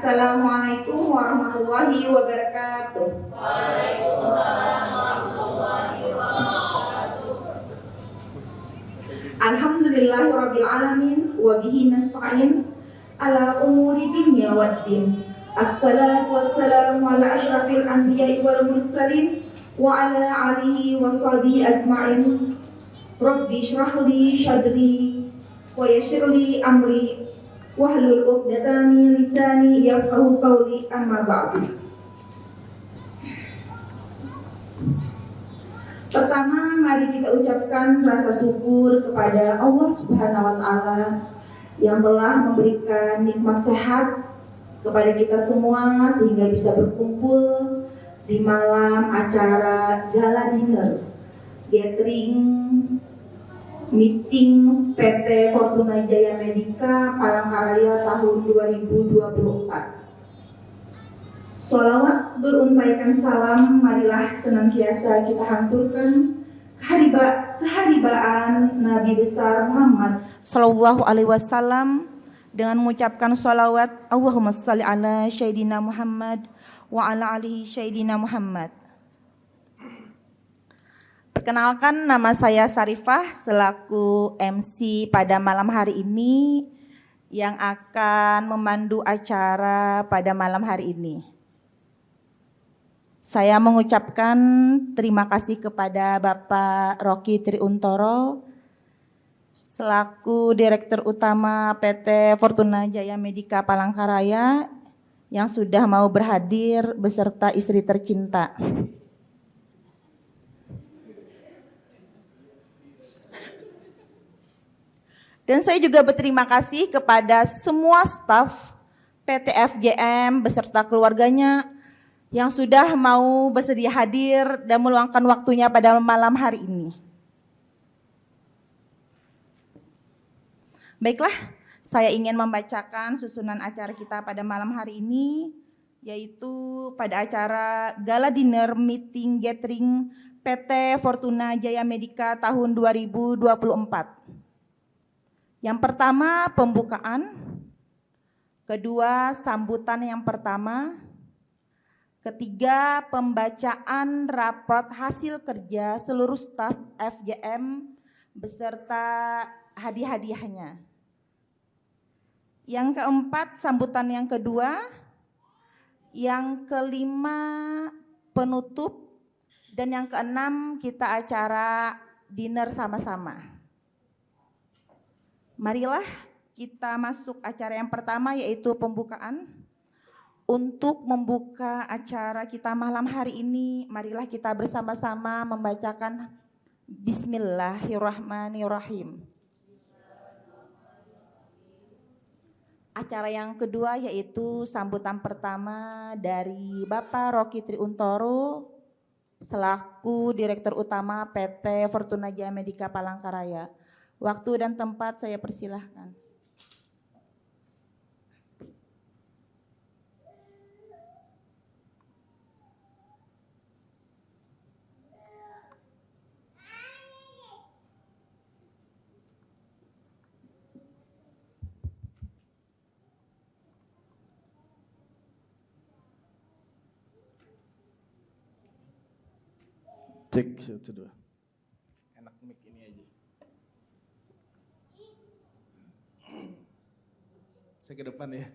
Assalamualaikum warahmatullahi wabarakatuh. Waalaikumsalam warahmatullahi wabarakatuh. Alhamdulillahirabbil alamin wa bihi nasta'in ala umuri dunya waddin. Assalatu wassalamu ala asyrafil anbiya'i wal mursalin wa ala alihi wa sahbihi ajma'in. Rabbi shrah li sadri wa yassir li amri wahlul 'uqdatam min lisani yafqahu qawli, amma ba'du. Pertama, mari kita ucapkan rasa syukur kepada Allah Subhanahu wa taala yang telah memberikan nikmat sehat kepada kita semua sehingga bisa berkumpul di malam acara gala dinner gathering meeting PT Fortuna Jaya Medica Palangkaraya tahun 2024. Sholawat beruntaikan salam marilah senantiasa kita hanturkan keharibaan Nabi besar Muhammad Sallallahu Alaihi Wasallam dengan mengucapkan sholawat Allahumma sholli ala Sayyidina Muhammad wa ala alihi Sayyidina Muhammad. Perkenalkan, nama saya Sarifah selaku MC pada malam hari ini yang akan memandu acara pada malam hari ini. Saya mengucapkan terima kasih kepada Bapak Rocky Triuntoro selaku Direktur Utama PT Fortuna Jaya Medica Palangkaraya yang sudah mau berhadir beserta istri tercinta. Dan saya juga berterima kasih kepada semua staf PT FJM beserta keluarganya yang sudah mau bersedia hadir dan meluangkan waktunya pada malam hari ini. Baiklah, saya ingin membacakan susunan acara kita pada malam hari ini, yaitu pada acara Gala Dinner Meeting Gathering PT Fortuna Jaya Medica tahun 2024. Yang pertama pembukaan, kedua sambutan yang pertama, ketiga pembacaan rapot hasil kerja seluruh staf FJM beserta hadiah-hadiahnya. Yang keempat sambutan yang kedua, yang kelima penutup, dan yang keenam kita acara dinner sama-sama. Marilah kita masuk acara yang pertama, yaitu pembukaan. Untuk membuka acara kita malam hari ini, marilah kita bersama-sama membacakan Bismillahirrahmanirrahim. Acara yang kedua yaitu sambutan pertama dari Bapak Rocky Triuntoro selaku Direktur Utama PT Fortuna Jaya Medica Palangkaraya. Waktu dan tempat saya persilahkan. Cek, satu dua. Enak mic ini aja. Saya ke depan ya.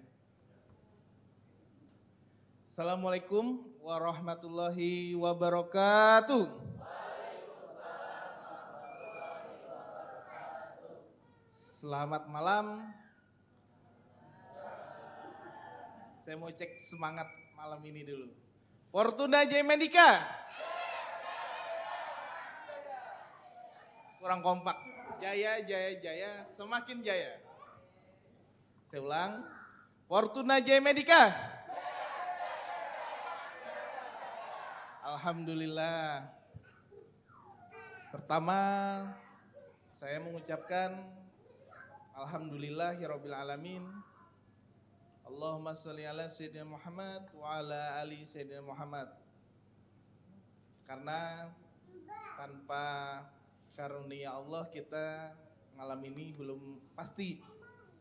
Assalamualaikum warahmatullahi wabarakatuh. Selamat malam. Saya mau cek semangat malam ini dulu. Fortuna Jaya Medica. Kurang kompak. Jaya, jaya, jaya, semakin jaya. Saya ulang. Fortuna Jaya Medica. Alhamdulillah. Pertama, saya mengucapkan Alhamdulillahirabbil alamin. Allahumma sholli ala Sayyidina Muhammad wa ala ali Sayyidina Muhammad. Karena tanpa karunia Allah kita malam ini belum pasti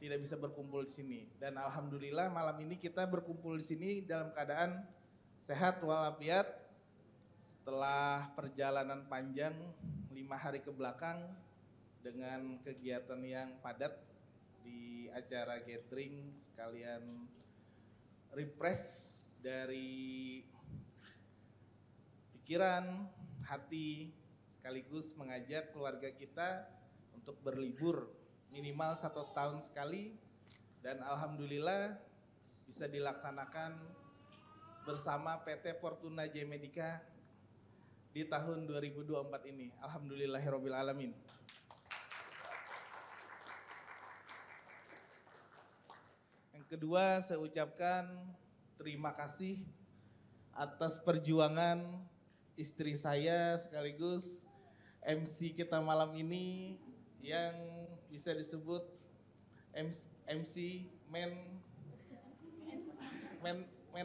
tidak bisa berkumpul di sini. Dan alhamdulillah malam ini kita berkumpul di sini dalam keadaan sehat walafiat setelah perjalanan panjang 5 hari ke belakang dengan kegiatan yang padat di acara gathering sekalian refresh dari pikiran, hati, sekaligus mengajak keluarga kita untuk berlibur minimal 1 tahun sekali, dan alhamdulillah bisa dilaksanakan bersama PT Fortuna Jaya Medica di tahun 2024 ini. Alhamdulillahirabbil alamin. Yang kedua, saya ucapkan terima kasih atas perjuangan istri saya sekaligus MC kita malam ini yang bisa disebut MC men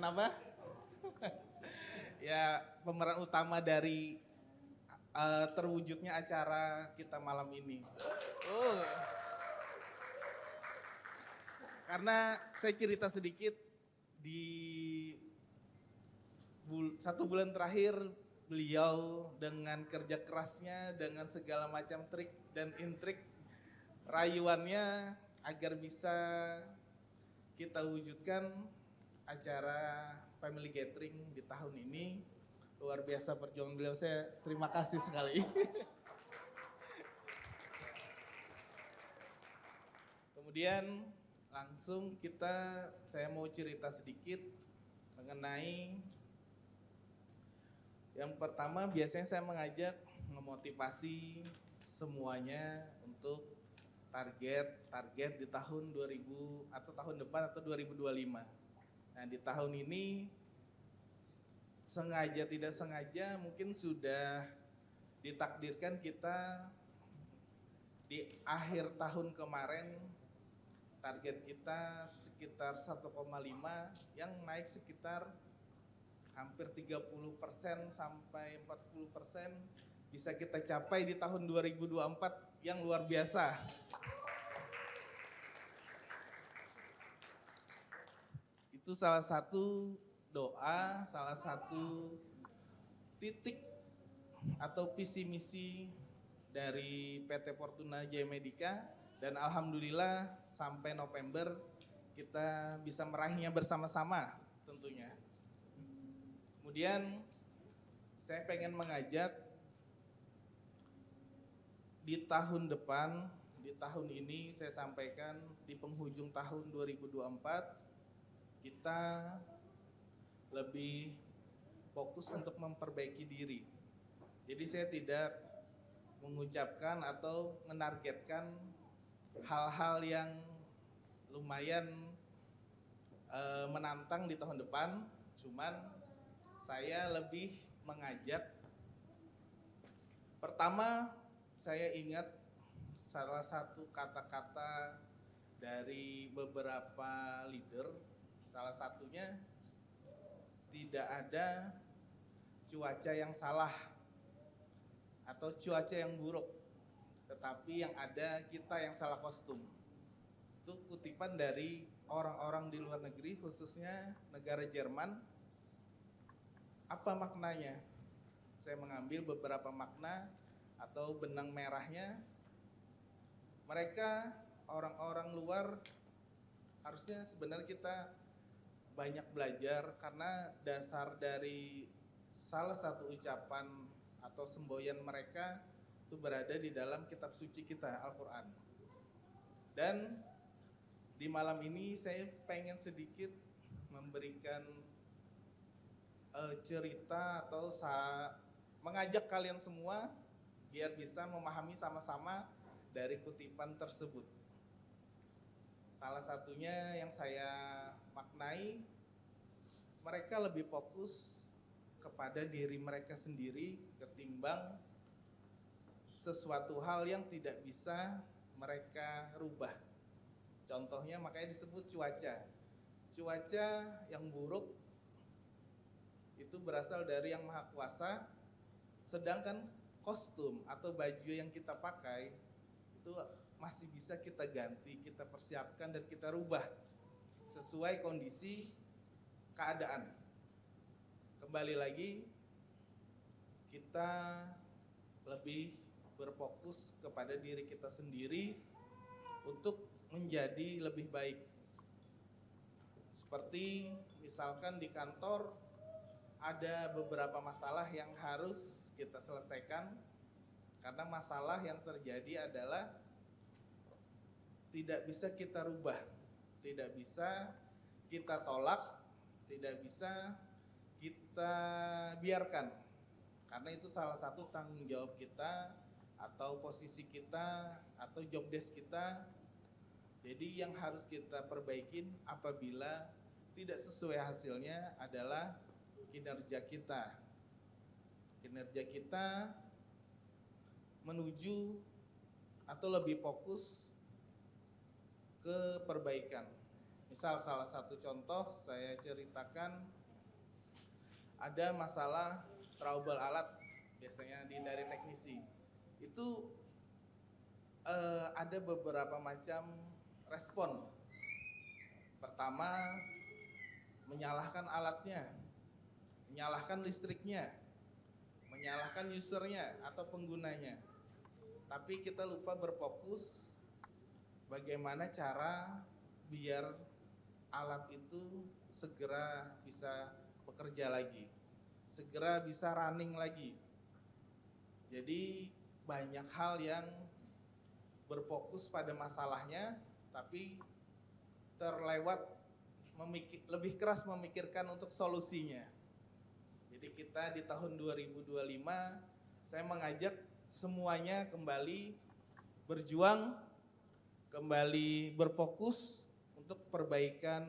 apa? Ya, pemeran utama dari terwujudnya acara kita malam ini. Karena saya cerita sedikit, di 1 bulan terakhir beliau dengan kerja kerasnya, dengan segala macam trik dan intrik rayuannya agar bisa kita wujudkan acara family gathering di tahun ini. Luar biasa perjuangan beliau, saya terima kasih sekali. Kemudian langsung saya mau cerita sedikit mengenai yang pertama. Biasanya saya mengajak memotivasi semuanya untuk target di tahun 2000 atau tahun depan atau 2025. Nah, di tahun ini sengaja tidak sengaja mungkin sudah ditakdirkan kita di akhir tahun kemarin target kita sekitar 1,5 yang naik sekitar hampir 30% sampai 40% bisa kita capai di tahun 2024 yang luar biasa. Itu salah satu doa, salah satu titik atau visi misi dari PT Fortuna Jaya Medica, dan alhamdulillah sampai November kita bisa meraihnya bersama-sama tentunya. Kemudian saya pengen mengajak di tahun depan, di tahun ini saya sampaikan di penghujung tahun 2024 kita lebih fokus untuk memperbaiki diri. Jadi saya tidak mengucapkan atau menargetkan hal-hal yang lumayan menantang di tahun depan, cuman saya lebih mengajak. Pertama, saya ingat salah satu kata-kata dari beberapa leader, salah satunya tidak ada cuaca yang salah atau cuaca yang buruk, tetapi yang ada kita yang salah kostum. Itu kutipan dari orang-orang di luar negeri, khususnya negara Jerman. Apa maknanya? Saya mengambil beberapa makna atau benang merahnya. Mereka orang-orang luar harusnya sebenarnya kita banyak belajar, karena dasar dari salah satu ucapan atau semboyan mereka itu berada di dalam kitab suci kita, Al-Quran. Dan di malam ini saya pengen sedikit memberikan cerita atau mengajak kalian semua biar bisa memahami sama-sama dari kutipan tersebut. Salah satunya yang saya maknai, mereka lebih fokus kepada diri mereka sendiri ketimbang sesuatu hal yang tidak bisa mereka rubah. Contohnya makanya disebut cuaca. Cuaca yang buruk itu berasal dari Yang Maha Kuasa, sedangkan kostum atau baju yang kita pakai itu masih bisa kita ganti, kita persiapkan dan kita rubah sesuai kondisi keadaan. Kembali lagi, kita lebih berfokus kepada diri kita sendiri untuk menjadi lebih baik. Seperti misalkan di kantor ada beberapa masalah yang harus kita selesaikan, karena masalah yang terjadi adalah tidak bisa kita rubah, tidak bisa kita tolak, tidak bisa kita biarkan, karena itu salah satu tanggung jawab kita atau posisi kita atau job desk kita. Jadi yang harus kita perbaikin apabila tidak sesuai hasilnya adalah kinerja kita. Kinerja kita menuju atau lebih fokus ke perbaikan. Misal salah satu contoh saya ceritakan, ada masalah trouble alat biasanya dari teknisi. Itu ada beberapa macam respon. Pertama, menyalahkan alatnya, menyalahkan listriknya, menyalahkan usernya atau penggunanya. Tapi kita lupa berfokus bagaimana cara biar alat itu segera bisa bekerja lagi, segera bisa running lagi. Jadi banyak hal yang berfokus pada masalahnya, tapi terlewat lebih keras memikirkan untuk solusinya. Jadi kita di tahun 2025, saya mengajak semuanya kembali berjuang, kembali berfokus untuk perbaikan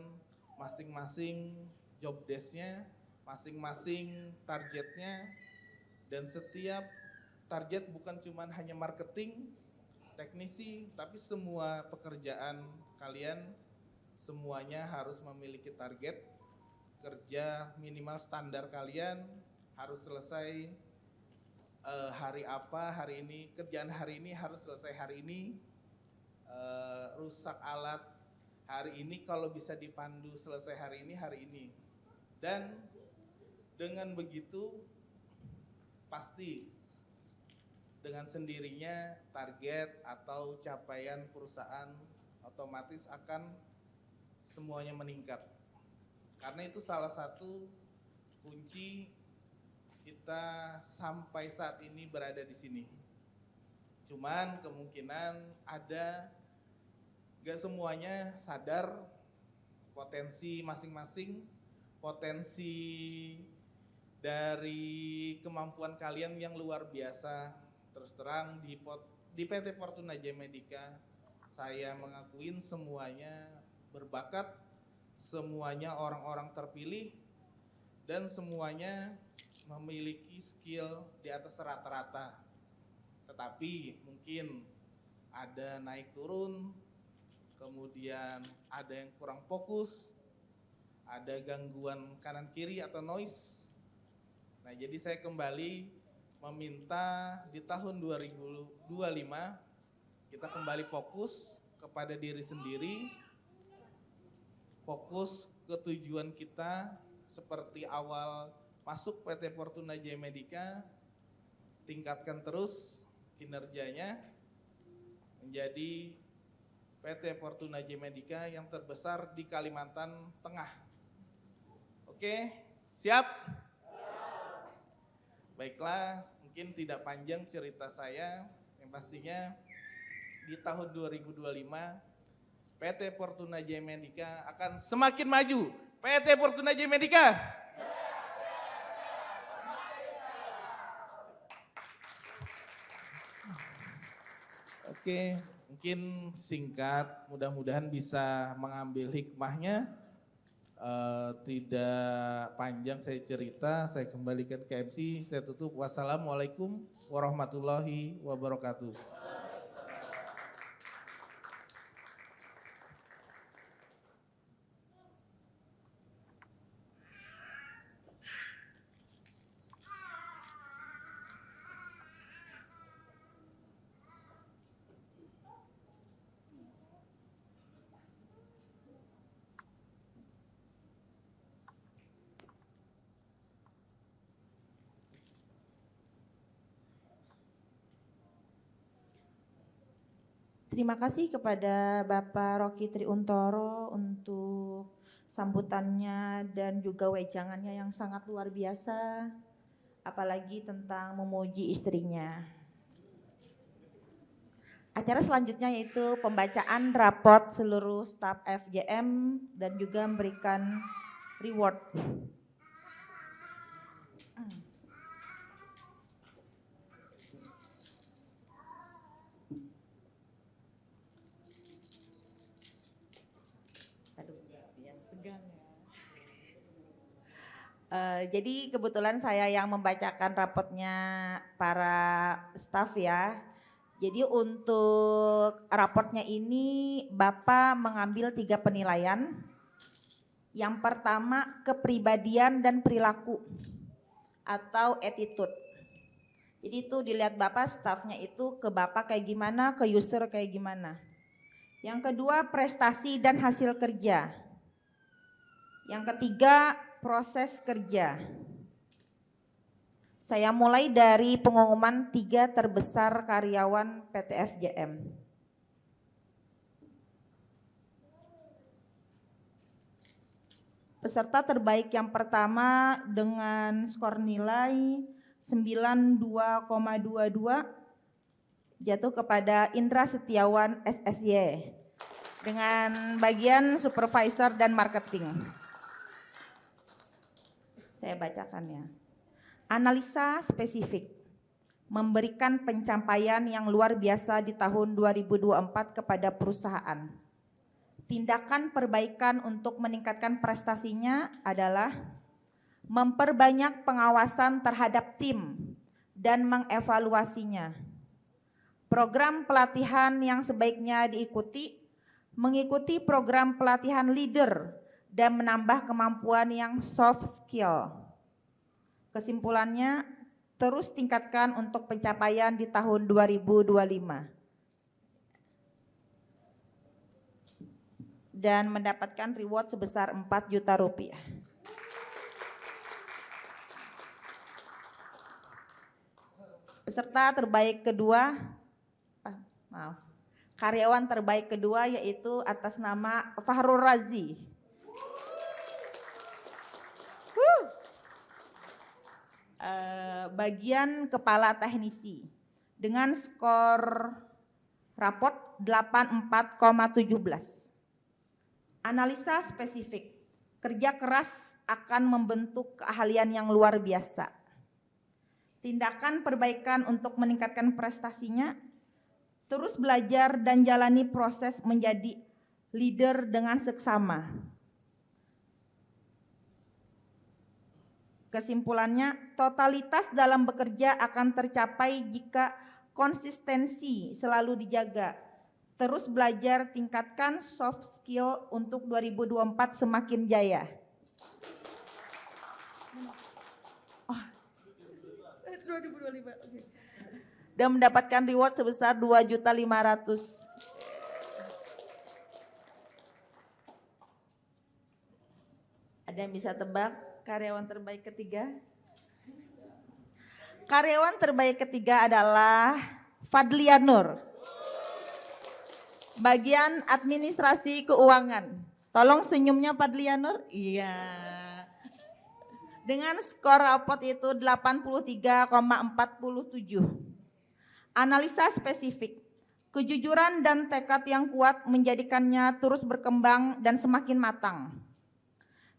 masing-masing job desk-nya, masing-masing targetnya, dan setiap target bukan cuma hanya marketing, teknisi, tapi semua pekerjaan kalian semuanya harus memiliki target kerja minimal standar kalian harus selesai hari apa, hari ini, kerjaan hari ini harus selesai hari ini, rusak alat hari ini kalau bisa dipandu selesai hari ini. Dan dengan begitu pasti dengan sendirinya target atau capaian perusahaan otomatis akan semuanya meningkat. Karena itu salah satu kunci kita sampai saat ini berada di sini. Cuman kemungkinan ada, gak semuanya sadar potensi masing-masing, potensi dari kemampuan kalian yang luar biasa. Terus terang di PT Fortuna Jaya Medica, saya mengakuin semuanya berbakat, semuanya orang-orang terpilih, dan semuanya memiliki skill di atas rata-rata. Tetapi mungkin ada naik turun, kemudian ada yang kurang fokus, ada gangguan kanan kiri atau noise. Nah, jadi saya kembali meminta di tahun 2025 kita kembali fokus kepada diri sendiri, fokus ke tujuan kita seperti awal masuk PT Fortuna Jaya Medica, tingkatkan terus kinerjanya menjadi PT Fortuna Jaya Medica yang terbesar di Kalimantan Tengah. Oke, siap? Baiklah, mungkin tidak panjang cerita saya, yang pastinya di tahun 2025 PT Fortuna Jaya Medica akan semakin maju. PT Fortuna Jaya Medica. Oke, mungkin singkat, mudah-mudahan bisa mengambil hikmahnya. Tidak panjang saya cerita, saya kembalikan ke MC, saya tutup. Wassalamualaikum warahmatullahi wabarakatuh. Terima kasih kepada Bapak Rocky Triuntoro untuk sambutannya dan juga wejangannya yang sangat luar biasa, apalagi tentang memuji istrinya. Acara selanjutnya yaitu pembacaan raport seluruh staf FGM dan juga memberikan reward. Jadi kebetulan saya yang membacakan rapotnya para staf ya. Jadi untuk raportnya ini Bapak mengambil 3 penilaian. Yang pertama kepribadian dan perilaku atau attitude. Jadi itu dilihat Bapak stafnya itu ke Bapak kayak gimana, ke user kayak gimana. Yang kedua prestasi dan hasil kerja. Yang ketiga proses kerja. Saya mulai dari pengumuman 3 terbesar karyawan PT FGM. Peserta terbaik yang pertama dengan skor nilai 92,22 jatuh kepada Indra Setiawan SSY dengan bagian supervisor dan marketing. Saya bacakan ya. Analisa spesifik memberikan pencapaian yang luar biasa di tahun 2024 kepada perusahaan. Tindakan perbaikan untuk meningkatkan prestasinya adalah memperbanyak pengawasan terhadap tim dan mengevaluasinya. Program pelatihan yang sebaiknya diikuti, mengikuti program pelatihan leader dan menambah kemampuan yang soft skill. Kesimpulannya, terus tingkatkan untuk pencapaian di tahun 2025. Dan mendapatkan reward sebesar 4 juta rupiah. Peserta terbaik kedua, karyawan terbaik kedua yaitu atas nama Fahrul Razi. Bagian kepala teknisi dengan skor raport 84,17. Analisa spesifik, kerja keras akan membentuk keahlian yang luar biasa. Tindakan perbaikan untuk meningkatkan prestasinya, terus belajar dan jalani proses menjadi leader dengan seksama. Kesimpulannya, totalitas dalam bekerja akan tercapai jika konsistensi selalu dijaga. Terus belajar, tingkatkan soft skill untuk 2024 semakin jaya. 2025. Okay. Dan mendapatkan reward sebesar 2.500.000. Ada yang bisa tebak karyawan terbaik ketiga? Karyawan terbaik ketiga adalah Fadlia Nur. Bagian administrasi keuangan. Tolong senyumnya Fadlia Nur. Iya. Dengan skor raport itu 83,47. Analisa spesifik. Kejujuran dan tekad yang kuat menjadikannya terus berkembang dan semakin matang.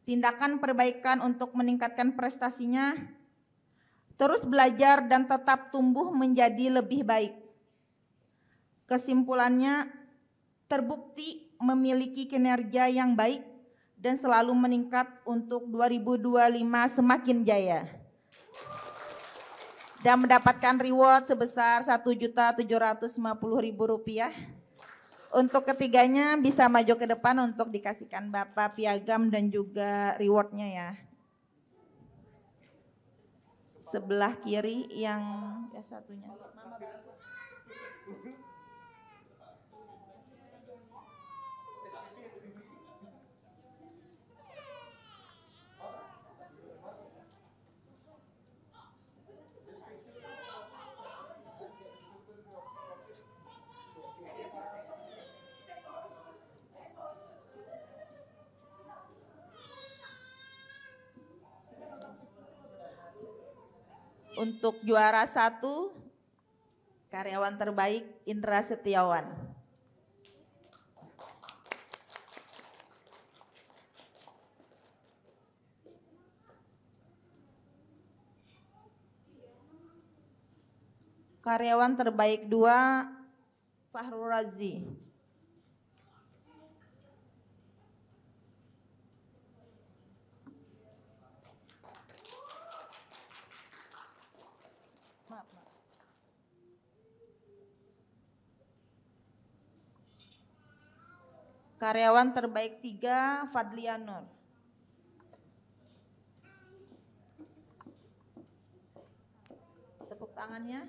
Tindakan perbaikan untuk meningkatkan prestasinya, terus belajar dan tetap tumbuh menjadi lebih baik. Kesimpulannya, terbukti memiliki kinerja yang baik dan selalu meningkat untuk 2025 semakin jaya. Dan mendapatkan reward sebesar Rp1.750.000. Untuk ketiganya bisa maju ke depan untuk dikasihkan Bapak piagam dan juga rewardnya ya. Sebelah kiri yang satunya. Untuk juara 1, karyawan terbaik Indra Setiawan. Karyawan terbaik 2, Fahrul Razi. Karyawan terbaik 3, Fadlianur. Tepuk tangannya.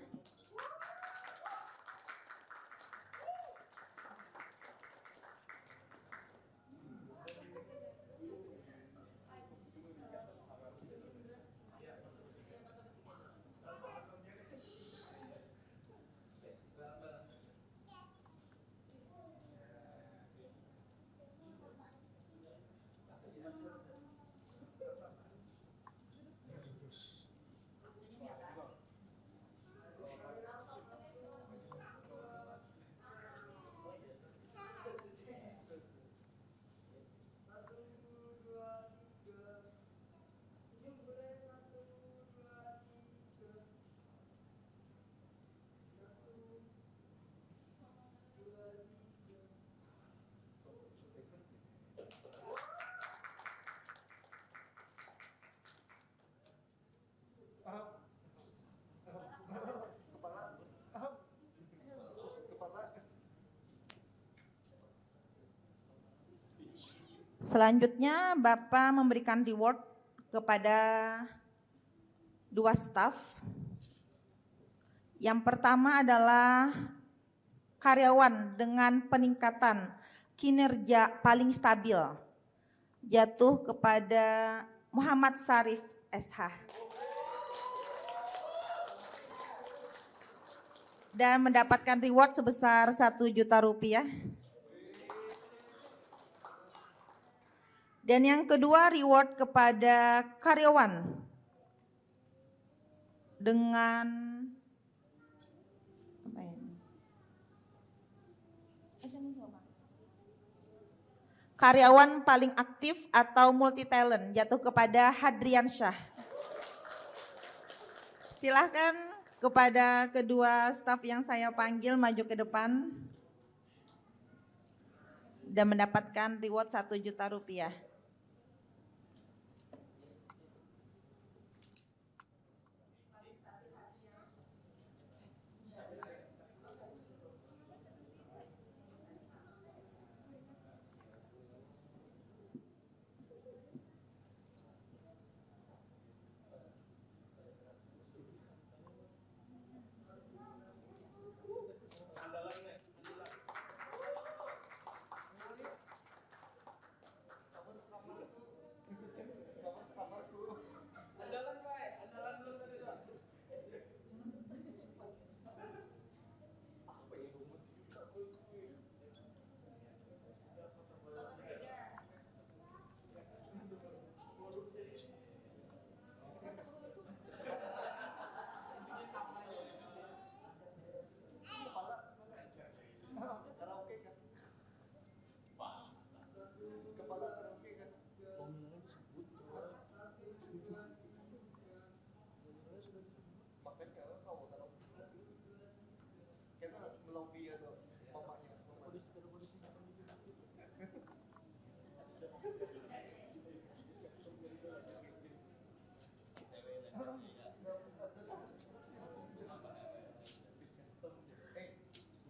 Selanjutnya Bapak memberikan reward kepada 2 staf. Yang pertama adalah karyawan dengan peningkatan kinerja paling stabil, jatuh kepada Muhammad Sarif SH. Dan mendapatkan reward sebesar 1 juta rupiah. Dan yang kedua, reward kepada karyawan dengan karyawan paling aktif atau multi talent, jatuh kepada Hadrian Syah. Silahkan kepada kedua staf yang saya panggil maju ke depan dan mendapatkan reward 1 juta rupiah.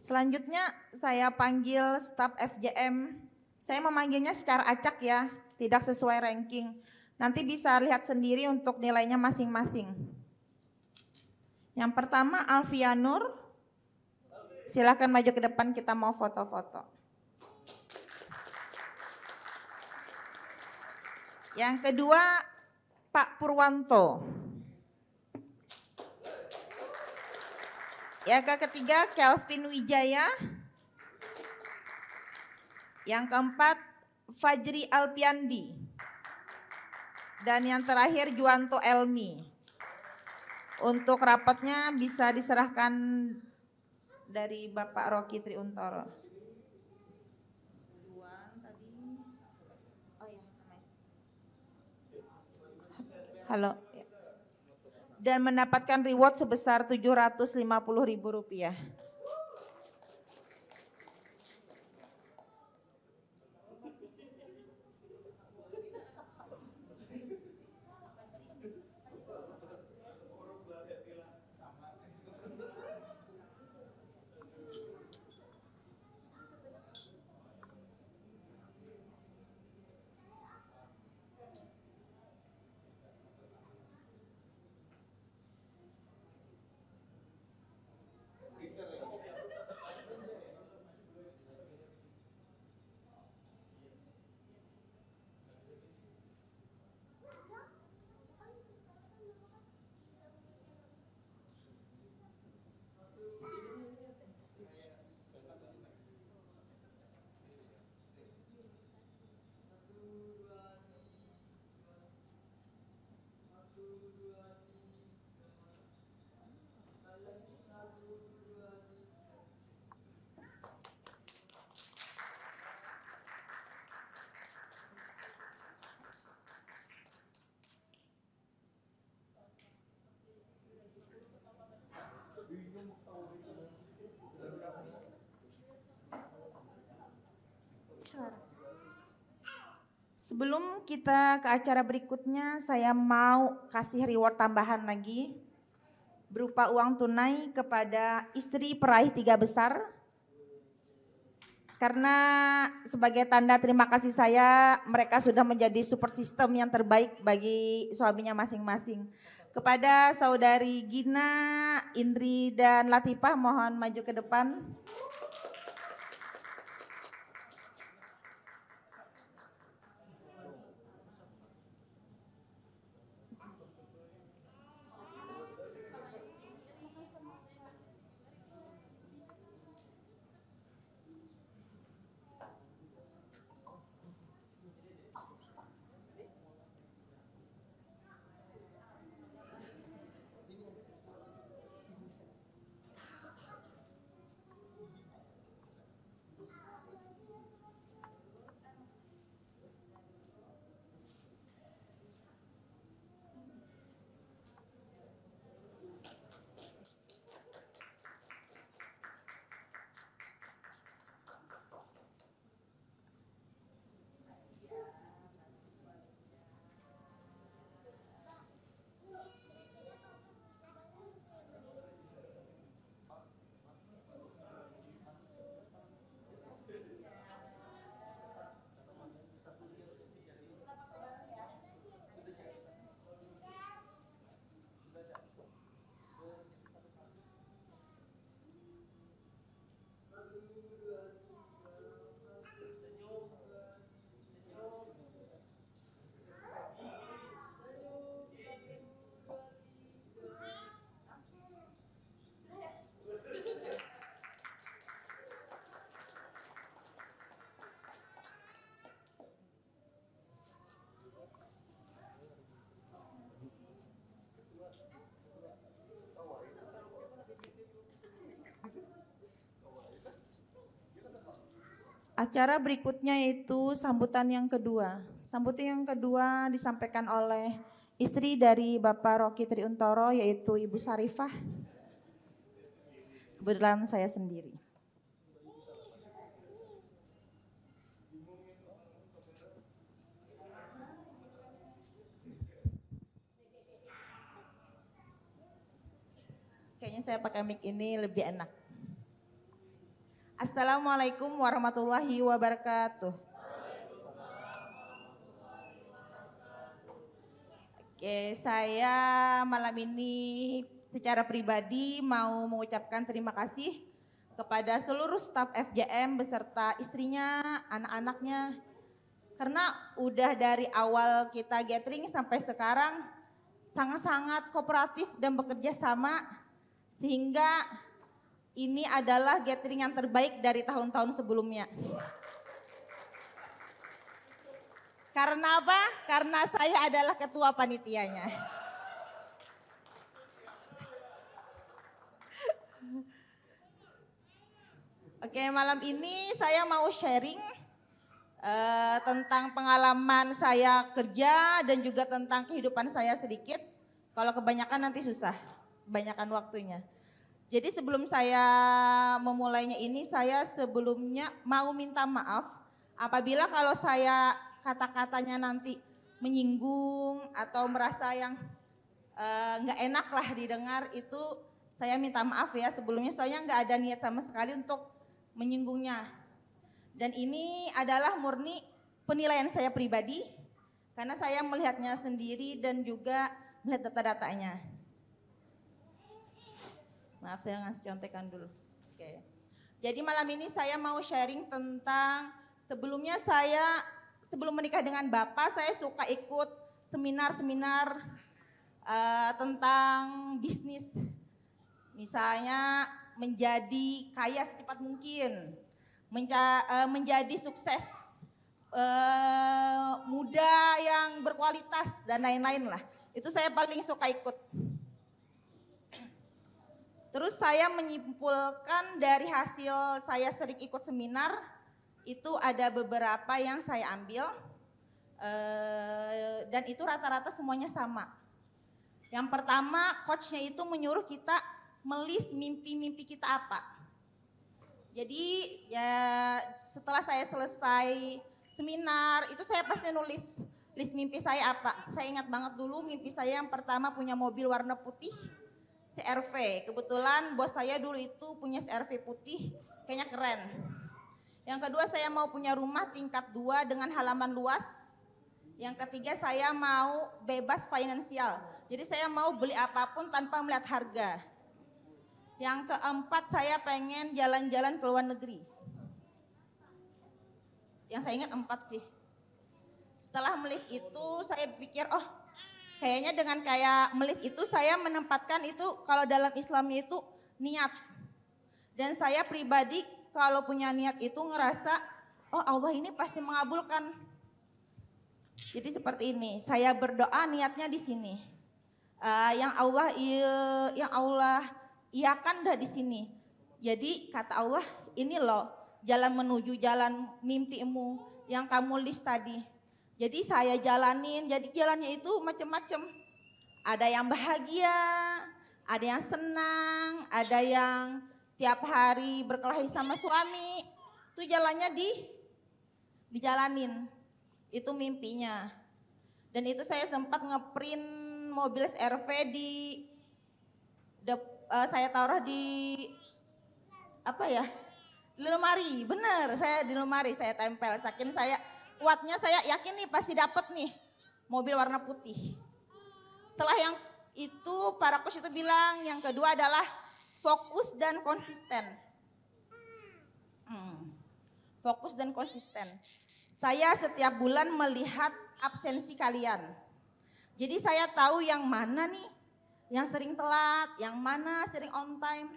Selanjutnya saya panggil staf FJM. Saya memanggilnya secara acak ya, tidak sesuai ranking. Nanti bisa lihat sendiri untuk nilainya masing-masing. Yang pertama Alfianur, silakan maju ke depan, kita mau foto-foto. Yang kedua Pak Purwanto. Yang ketiga Kelvin Wijaya. Yang keempat Fajri Alpiandi. Dan yang terakhir Juwanto Elmi. Untuk rapotnya bisa diserahkan dari Bapak Rocky Triuntoro. Halo. Dan mendapatkan reward sebesar Rp750.000. Sebelum kita ke acara berikutnya, saya mau kasih reward tambahan lagi berupa uang tunai kepada istri peraih 3 besar. Karena sebagai tanda terima kasih saya, mereka sudah menjadi support system yang terbaik bagi suaminya masing-masing. Kepada saudari Gina, Indri, dan Latifah, mohon maju ke depan. Acara berikutnya yaitu sambutan yang kedua. Sambutan yang kedua disampaikan oleh istri dari Bapak Rocky Triuntoro yaitu Ibu Sarifah. Kebetulan saya sendiri. Kayaknya saya pakai mic ini lebih enak. Assalamualaikum warahmatullahi wabarakatuh. Oke, saya malam ini secara pribadi mau mengucapkan terima kasih kepada seluruh staf FJM beserta istrinya, anak-anaknya. Karena udah dari awal kita gathering sampai sekarang sangat-sangat kooperatif dan bekerja sama sehingga ini adalah gathering yang terbaik dari tahun-tahun sebelumnya. Karena apa? Karena saya adalah ketua panitianya. Oke, malam ini saya mau sharing tentang pengalaman saya kerja dan juga tentang kehidupan saya sedikit. Kalau kebanyakan nanti susah, kebanyakan waktunya. Jadi sebelum saya memulainya ini, saya sebelumnya mau minta maaf apabila kalau saya kata-katanya nanti menyinggung atau merasa yang nggak enak lah didengar, itu saya minta maaf ya sebelumnya, soalnya nggak ada niat sama sekali untuk menyinggungnya. Dan ini adalah murni penilaian saya pribadi karena saya melihatnya sendiri dan juga melihat data-datanya. Maaf, saya ngasih contekan dulu. Oke. Jadi malam ini saya mau sharing tentang sebelumnya saya sebelum menikah dengan Bapak, saya suka ikut seminar-seminar tentang bisnis. Misalnya menjadi kaya secepat mungkin, menjadi sukses, muda yang berkualitas dan lain-lain lah. Itu saya paling suka ikut. Terus saya menyimpulkan dari hasil saya sering ikut seminar, itu ada beberapa yang saya ambil, dan itu rata-rata semuanya sama. Yang pertama, coachnya itu menyuruh kita melis mimpi-mimpi kita apa. Jadi ya setelah saya selesai seminar, itu saya pasti nulis list mimpi saya apa. Saya ingat banget dulu mimpi saya yang pertama punya mobil warna putih, CR-V. Kebetulan bos saya dulu itu punya CR-V putih, kayaknya keren. Yang kedua, saya mau punya rumah tingkat 2 dengan halaman luas. Yang ketiga, saya mau bebas finansial. Jadi saya mau beli apapun tanpa melihat harga. Yang keempat, saya pengen jalan-jalan ke luar negeri. Yang saya ingat 4 sih. Setelah melis itu saya pikir, oh kayaknya dengan kayak melis itu saya menempatkan itu kalau dalam Islam itu niat. Dan saya pribadi kalau punya niat itu ngerasa, oh Allah ini pasti mengabulkan. Jadi seperti ini, saya berdoa niatnya di sini. Yang Allah iakan dah di sini. Jadi kata Allah, ini loh jalan menuju jalan mimpimu yang kamu list tadi. Jadi saya jalanin, jadi jalannya itu macam-macam. Ada yang bahagia, ada yang senang, ada yang tiap hari berkelahi sama suami. Itu jalannya dijalanin. Itu mimpinya. Dan itu saya sempat ngeprint mobil CR-V saya taruh di di lemari. Bener, saya di lemari saya tempel. Saking saya kuatnya, saya yakin nih pasti dapet nih mobil warna putih. Setelah yang itu para coach itu bilang yang kedua adalah fokus dan konsisten. Fokus dan konsisten. Saya setiap bulan melihat absensi kalian. Jadi saya tahu yang mana nih yang sering telat, yang mana sering on time.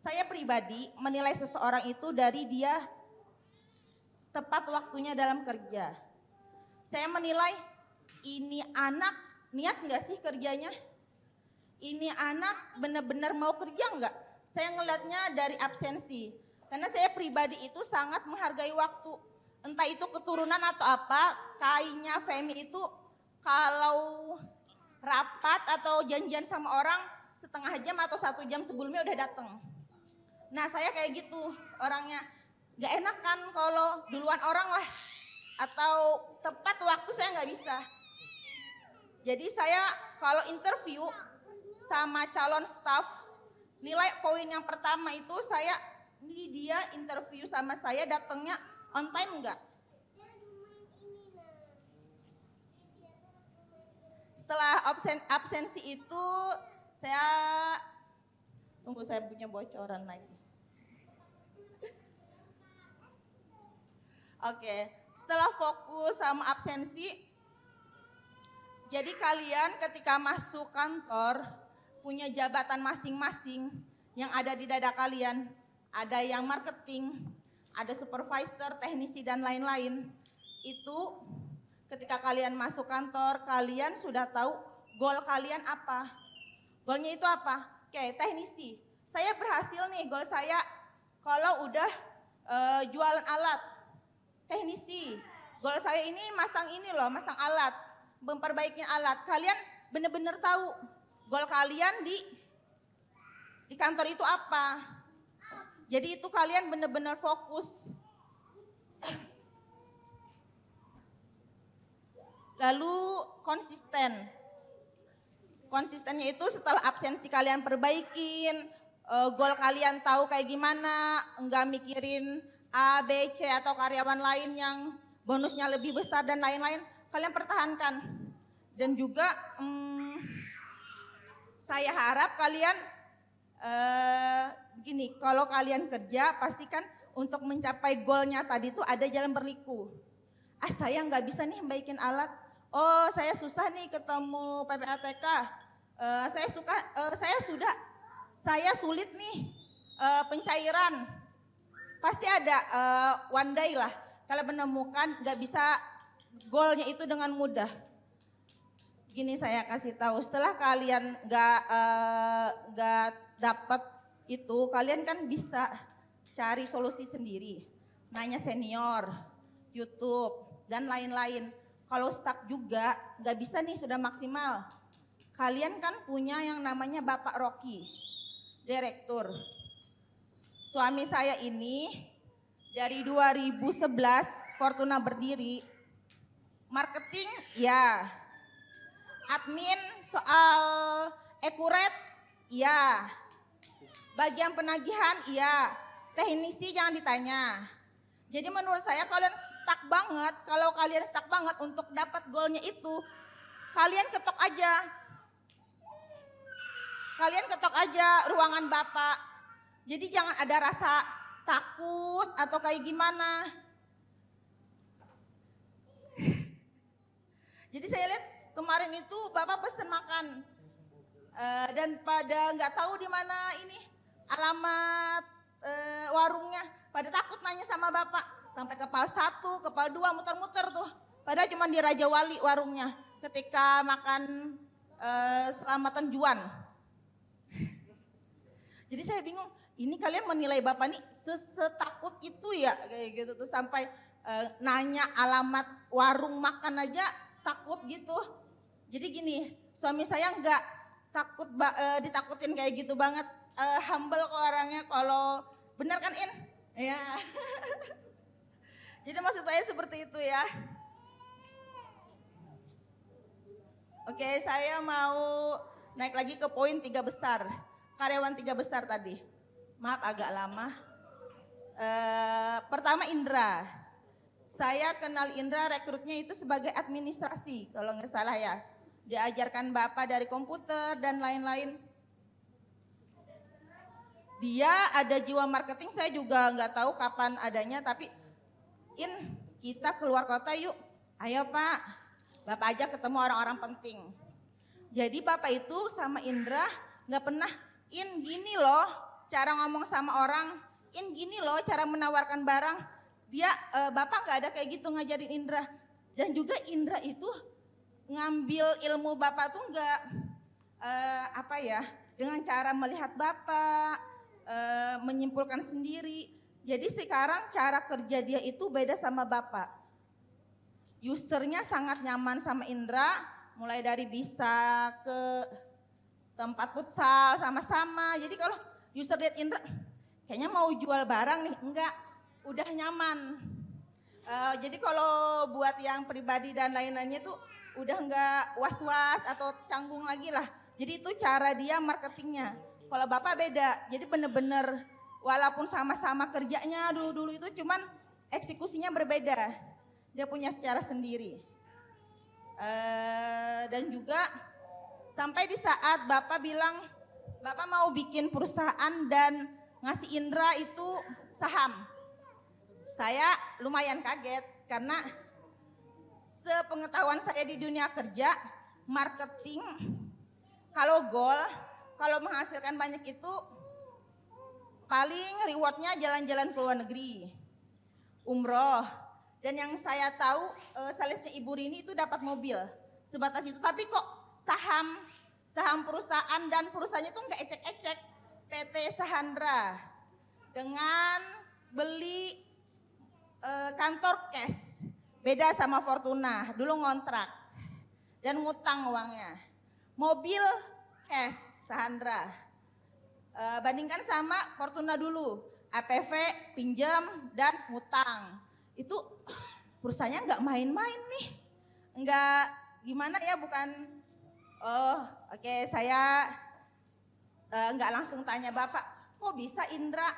Saya pribadi menilai seseorang itu dari dia tepat waktunya dalam kerja. Saya menilai ini anak niat gak sih kerjanya? Ini anak benar-benar mau kerja enggak? Saya ngelihatnya dari absensi. Karena saya pribadi itu sangat menghargai waktu. Entah itu keturunan atau apa, kayaknya Femi itu kalau rapat atau janjian sama orang setengah jam atau 1 jam sebelumnya udah datang. Nah saya kayak gitu orangnya. Gak enak kan kalau duluan orang lah. Atau tepat waktu saya gak bisa. Jadi saya kalau interview sama calon staff, nilai poin yang pertama itu ini dia interview sama saya datangnya on time enggak? Setelah absensi itu saya punya bocoran lagi. Oke, setelah fokus sama absensi, jadi kalian ketika masuk kantor punya jabatan masing-masing yang ada di dada kalian. Ada yang marketing, ada supervisor, teknisi dan lain-lain. Itu ketika kalian masuk kantor, kalian sudah tahu goal kalian apa. Goalnya itu apa? Oke, teknisi. saya berhasil nih goal saya kalau udah jualan alat, teknisi. Goal saya ini masang alat, memperbaiki alat. Kalian benar-benar tahu goal kalian di kantor itu apa. Jadi itu kalian benar-benar fokus. Lalu konsisten. Konsistennya itu setelah absensi kalian perbaikin, goal kalian tahu kayak gimana, enggak mikirin A, B, C atau karyawan lain yang bonusnya lebih besar dan lain-lain, kalian pertahankan. Dan juga saya harap kalian begini, kalau kalian kerja pastikan untuk mencapai goalnya tadi itu ada jalan berliku. Saya nggak bisa nih baikin alat. Oh, saya susah nih ketemu PPATK. Saya sulit nih pencairan. Pasti ada one day lah kalian menemukan nggak bisa goalnya itu dengan mudah. Gini saya kasih tahu, setelah kalian nggak dapat itu, kalian kan bisa cari solusi sendiri, nanya senior, YouTube dan lain-lain. Kalau stuck juga nggak bisa nih sudah maksimal. Kalian kan punya yang namanya Bapak Rocky, direktur. Suami saya ini dari 2011 Fortuna berdiri, marketing ya, admin soal accurate ya, bagian penagihan iya, teknisi jangan ditanya. Jadi menurut saya kalau kalian stuck banget untuk dapat goalnya itu, kalian ketok aja ruangan Bapak. Jadi jangan ada rasa takut atau kayak gimana. Jadi saya lihat kemarin itu Bapak pesen makan dan pada nggak tahu di mana ini alamat warungnya. Pada takut nanya sama Bapak, sampai kepal 1, kepal 2 muter-muter tuh. Padahal cuma di Raja Wali warungnya ketika makan selamatan Juan. Jadi saya bingung, ini kalian menilai Bapak nih setakut itu ya kayak gitu tuh, sampai nanya alamat warung makan aja takut gitu. Jadi gini, suami saya nggak takut ditakutin kayak gitu banget, humble kok orangnya. Kalau benar kan In? Ya. Jadi maksud saya seperti itu ya. Oke, saya mau naik lagi ke poin 3 besar. Karyawan 3 besar tadi. Maaf agak lama. Pertama Indra. Saya kenal Indra rekrutnya itu sebagai administrasi kalau nggak salah ya. Diajarkan Bapak dari komputer dan lain-lain. Dia ada jiwa marketing, saya juga nggak tahu kapan adanya, tapi In, kita keluar kota yuk. Ayo Pak, Bapak aja ketemu orang-orang penting. Jadi Bapak itu sama Indra nggak pernah, In gini loh cara ngomong sama orang, In gini loh cara menawarkan barang. Dia Bapak nggak ada kayak gitu ngajarin Indra. Dan juga Indra itu ngambil ilmu Bapak tuh nggak dengan cara melihat Bapak, menyimpulkan sendiri. Jadi sekarang cara kerja dia itu beda sama Bapak. Usernya sangat nyaman sama Indra, mulai dari bisa ke tempat futsal sama-sama. Jadi kalau user lihat Indra, kayaknya mau jual barang nih, enggak, udah nyaman. Jadi kalau buat yang pribadi dan lain-lainnya tuh udah enggak was-was atau canggung lagi lah. Jadi itu cara dia marketingnya. Kalau Bapak beda, jadi bener-bener walaupun sama-sama kerjanya dulu-dulu itu cuman eksekusinya berbeda. Dia punya cara sendiri. Dan juga sampai di saat Bapak bilang, Bapak mau bikin perusahaan dan ngasih Indra itu saham. Saya lumayan kaget karena sepengetahuan saya di dunia kerja, marketing, kalau goal, kalau menghasilkan banyak itu paling rewardnya jalan-jalan ke luar negeri, umroh. Dan yang saya tahu salesnya Ibu Rini itu dapat mobil, sebatas itu. Tapi kok saham perusahaan dan perusahaannya itu nggak ecek-ecek. PT Sahandra dengan beli kantor cash. Beda sama Fortuna, dulu ngontrak dan ngutang uangnya. Mobil cash Sahandra. Bandingkan sama Fortuna dulu, APV pinjam dan ngutang. Itu perusahaannya nggak main-main nih. Nggak gimana ya, bukan oke, saya nggak langsung tanya Bapak, kok bisa Indra?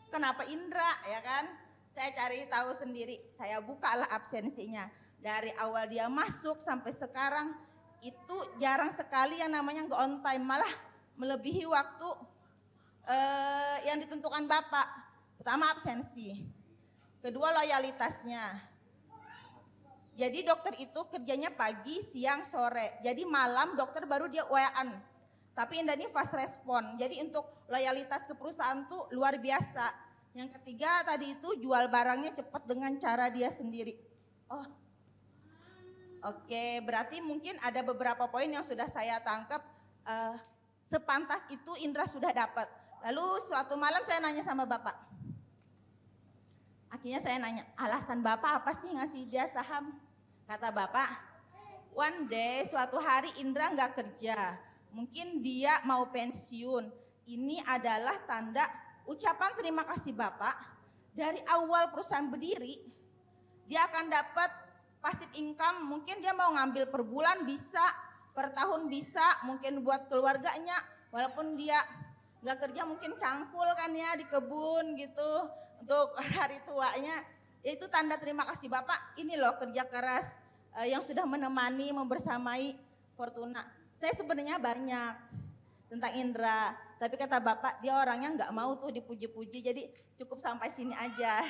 Kenapa Indra, ya kan? Saya cari tahu sendiri, saya bukalah absensinya. Dari awal dia masuk sampai sekarang, itu jarang sekali yang namanya nggak on time, malah melebihi waktu yang ditentukan Bapak. Pertama absensi, kedua loyalitasnya. Jadi dokter itu kerjanya pagi, siang, sore. Jadi malam dokter baru dia WA-an. Tapi Indah ini fast respon. Jadi untuk loyalitas ke perusahaan tuh luar biasa. Yang ketiga tadi itu jual barangnya cepat dengan cara dia sendiri. Oh, oke, berarti mungkin ada beberapa poin yang sudah saya tangkap. Sepantas itu Indra sudah dapat. Lalu suatu malam saya nanya sama Bapak. Akhirnya saya nanya, alasan Bapak apa sih ngasih dia saham? Kata Bapak, one day suatu hari Indra nggak kerja, mungkin dia mau pensiun. Ini adalah tanda ucapan terima kasih Bapak. Dari awal perusahaan berdiri, dia akan dapat passive income. Mungkin dia mau ngambil per bulan bisa, per tahun bisa, mungkin buat keluarganya. Walaupun dia nggak kerja mungkin cangkul kan ya di kebun gitu untuk hari tuanya. Itu tanda terima kasih Bapak, ini loh kerja keras yang sudah menemani, membersamai Fortuna. Saya sebenarnya banyak tentang Indra, tapi kata Bapak dia orangnya nggak mau tuh dipuji-puji, jadi cukup sampai sini aja.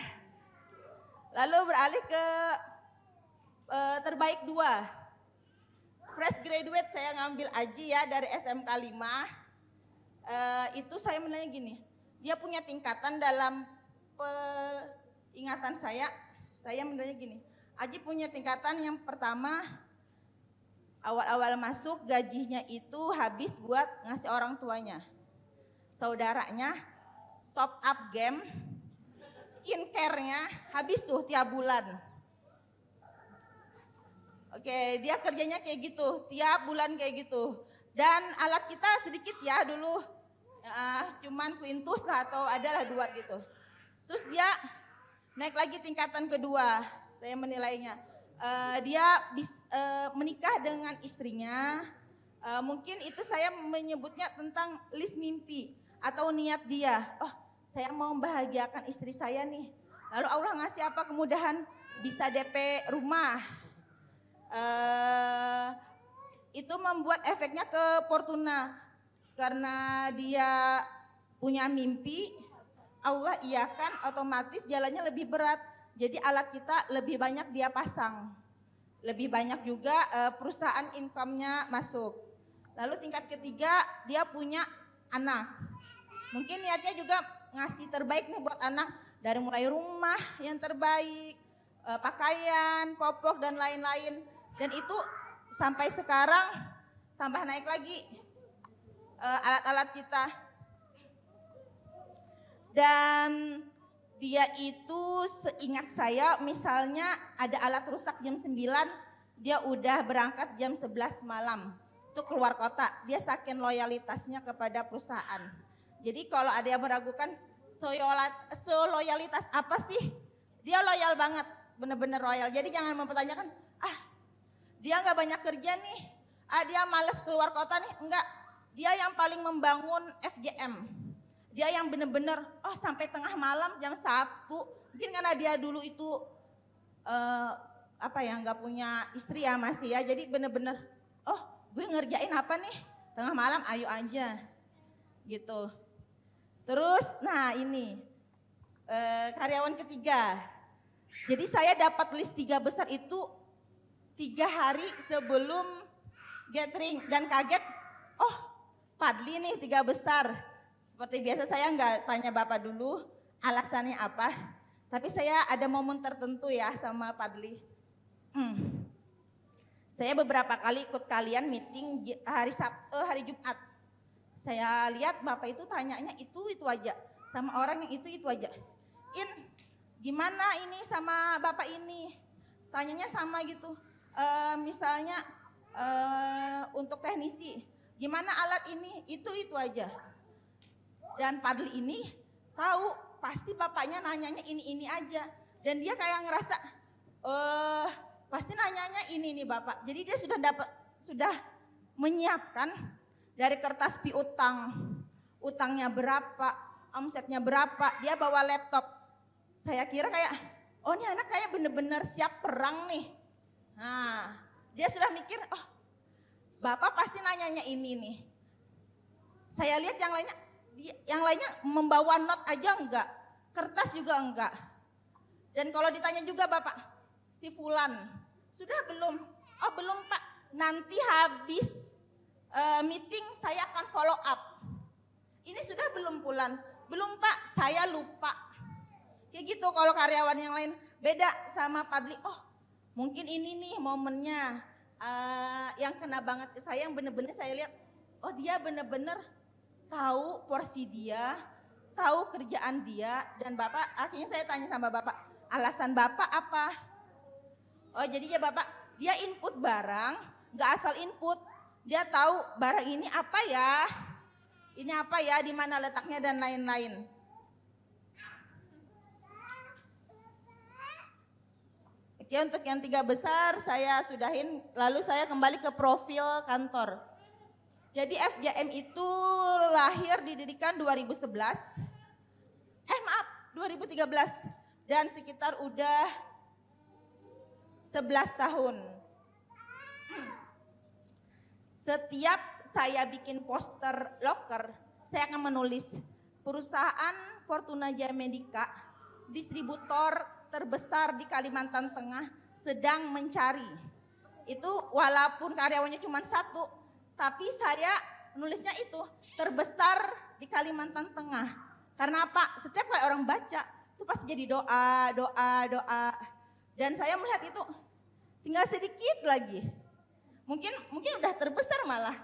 Lalu beralih ke terbaik 2. Fresh graduate saya ngambil Aji ya dari SMK 5. Itu saya menanya gini, dia punya tingkatan dalam ingatan saya menanya gini, Aji punya tingkatan yang pertama, awal-awal masuk gajinya itu habis buat ngasih orang tuanya. Saudaranya top up game, skincare-nya habis tuh tiap bulan. Oke, dia kerjanya kayak gitu, tiap bulan kayak gitu. Dan alat kita sedikit ya dulu, cuman Quintus lah atau adalah 2 gitu. Terus dia naik lagi tingkatan kedua, saya menilainya. Dia menikah dengan istrinya, mungkin itu saya menyebutnya tentang list mimpi atau niat dia. Oh, saya mau membahagiakan istri saya nih. Lalu Allah ngasih apa kemudahan, bisa DP rumah. Itu membuat efeknya ke Fortuna. Karena dia punya mimpi, Allah iakan, otomatis jalannya lebih berat. Jadi alat kita lebih banyak dia pasang. Lebih banyak juga perusahaan income-nya masuk. Lalu tingkat ketiga dia punya anak. Mungkin niatnya juga ngasih terbaik nih buat anak. Dari mulai rumah yang terbaik, pakaian, popok dan lain-lain. Dan itu sampai sekarang tambah naik lagi alat-alat kita. Dan dia itu seingat saya misalnya ada alat rusak jam 9, dia udah berangkat jam 11 malam. Itu keluar kota, dia saking loyalitasnya kepada perusahaan. Jadi kalau ada yang meragukan loyalitas apa sih? Dia loyal banget, bener-bener loyal. Jadi jangan mempertanyakan, dia gak banyak kerja nih, dia males keluar kota nih, enggak. Dia yang paling membangun FGM. Dia yang benar-benar sampai tengah malam jam 1. Mungkin karena dia dulu itu nggak punya istri ya masih ya. Jadi benar-benar gue ngerjain apa nih tengah malam, ayo aja gitu. Terus nah ini karyawan ketiga. Jadi saya dapat list 3 besar itu 3 hari sebelum gathering dan kaget. Padli nih 3 besar. Seperti biasa saya nggak tanya Bapak dulu alasannya apa. Tapi saya ada momen tertentu ya sama Padli. Saya beberapa kali ikut kalian meeting hari Jumat. Saya lihat bapak itu tanyanya itu aja sama orang yang itu aja. Gimana ini sama bapak ini? Tanyanya sama gitu. Misalnya untuk teknisi, gimana alat ini? Itu aja. Dan Padli ini tahu pasti bapaknya nanyanya ini aja. Dan dia kayak ngerasa pasti nanyanya ini nih bapak. Jadi dia sudah menyiapkan dari kertas piutang, utangnya berapa, omsetnya berapa, dia bawa laptop. Saya kira kayak, oh ini anak kayak bener-bener siap perang nih. Nah, dia sudah mikir, oh bapak pasti nanyanya ini nih. Saya lihat yang lainnya membawa not aja enggak, kertas juga enggak. Dan kalau ditanya juga bapak, si Fulan, sudah belum? Oh belum pak, nanti habis meeting saya akan follow up. Ini sudah belum Fulan? Belum pak, saya lupa. Kayak gitu. Kalau karyawan yang lain beda sama Padli. Oh mungkin ini nih momennya yang kena banget ke saya, yang bener-bener saya lihat. Oh dia bener-bener tahu porsi dia, tahu kerjaan dia. Dan bapak, akhirnya saya tanya sama bapak, alasan bapak apa? Oh jadinya bapak, dia input barang, gak asal input. Dia tahu barang ini apa ya, di mana letaknya dan lain-lain. Oke, untuk yang 3 besar saya sudahin, lalu saya kembali ke profil kantor. Jadi FJM itu lahir didirikan 2013. 2013 dan sekitar udah 11 tahun. Setiap saya bikin poster loker, saya akan menulis perusahaan Fortuna Jaya Medica, distributor terbesar di Kalimantan Tengah, sedang mencari. Itu walaupun karyawannya cuma 1, tapi saya nulisnya itu terbesar di Kalimantan Tengah. Karena apa? Setiap kali orang baca, itu pasti jadi doa. Dan saya melihat itu tinggal sedikit lagi. Mungkin udah terbesar malah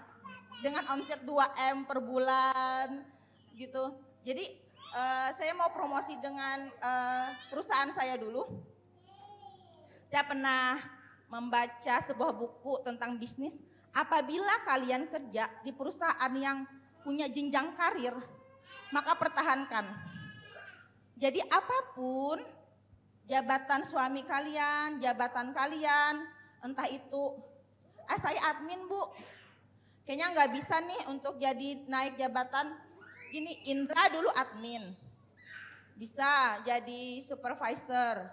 dengan omset 2M per bulan gitu. Jadi saya mau promosi dengan perusahaan saya dulu. Saya pernah membaca sebuah buku tentang bisnis. Apabila kalian kerja di perusahaan yang punya jenjang karir, maka pertahankan. Jadi apapun jabatan suami kalian, jabatan kalian, entah itu saya admin bu, kayaknya nggak bisa nih untuk jadi naik jabatan. Gini, Indra dulu admin, bisa jadi supervisor.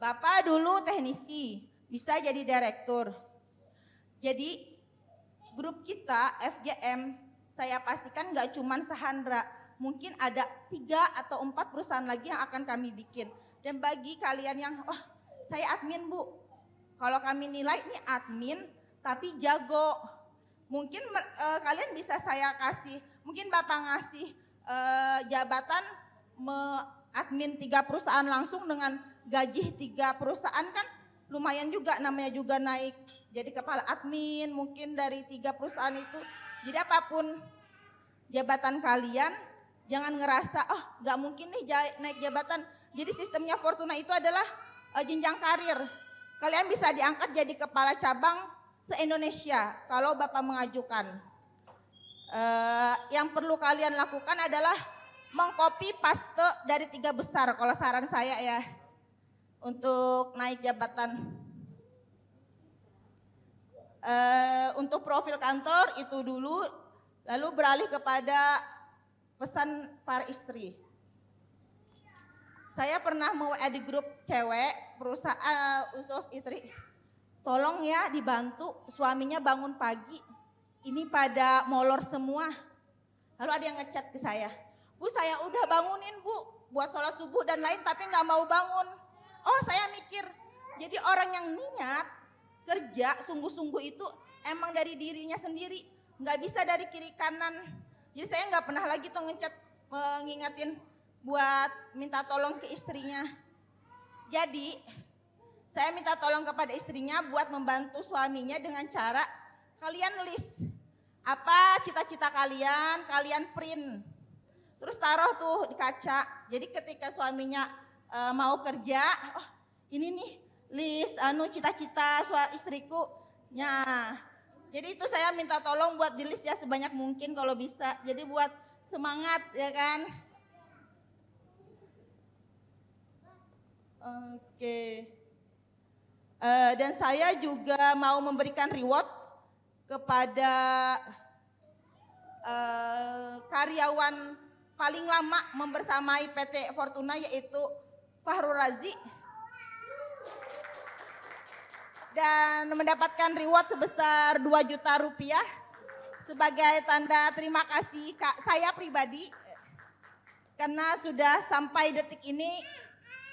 Bapak dulu teknisi, bisa jadi direktur. Jadi grup kita FJM, saya pastikan nggak cuma Sahandra, mungkin ada 3 atau 4 perusahaan lagi yang akan kami bikin. Dan bagi kalian yang, oh saya admin bu, kalau kami nilai ini admin tapi jago, mungkin kalian bisa saya kasih, mungkin bapak ngasih jabatan admin 3 perusahaan langsung dengan gaji 3 perusahaan kan lumayan juga, namanya juga naik jadi kepala admin mungkin dari 3 perusahaan itu. Jadi apapun jabatan kalian jangan ngerasa oh gak mungkin nih naik jabatan. Jadi sistemnya Fortuna itu adalah jenjang karir. Kalian bisa diangkat jadi kepala cabang se-Indonesia kalau bapak mengajukan. Yang perlu kalian lakukan adalah mengcopy paste dari 3 besar kalau saran saya ya untuk naik jabatan. Untuk profil kantor itu dulu, lalu beralih kepada pesan para istri. Saya pernah mau di grup cewek perusahaan usus istri, tolong ya dibantu suaminya bangun pagi, ini pada molor semua. Lalu ada yang ngechat ke saya, Bu saya udah bangunin bu buat sholat subuh dan lain tapi gak mau bangun. Oh saya mikir, jadi orang yang niat kerja sungguh-sungguh itu emang dari dirinya sendiri, gak bisa dari kiri kanan. Jadi saya gak pernah lagi tuh ngechat mengingatin buat minta tolong ke istrinya. Jadi saya minta tolong kepada istrinya buat membantu suaminya dengan cara kalian list apa cita-cita kalian, kalian print. Terus taruh tuh di kaca. Jadi ketika suaminya mau kerja, oh ini nih list cita-cita istriku. Nah, jadi itu saya minta tolong buat di list ya sebanyak mungkin kalau bisa. Jadi buat semangat ya kan. Oke. Dan saya juga mau memberikan reward kepada karyawan paling lama membersamai PT Fortuna yaitu Fahrul Razi. Dan mendapatkan reward sebesar 2 juta rupiah sebagai tanda terima kasih saya pribadi karena sudah sampai detik ini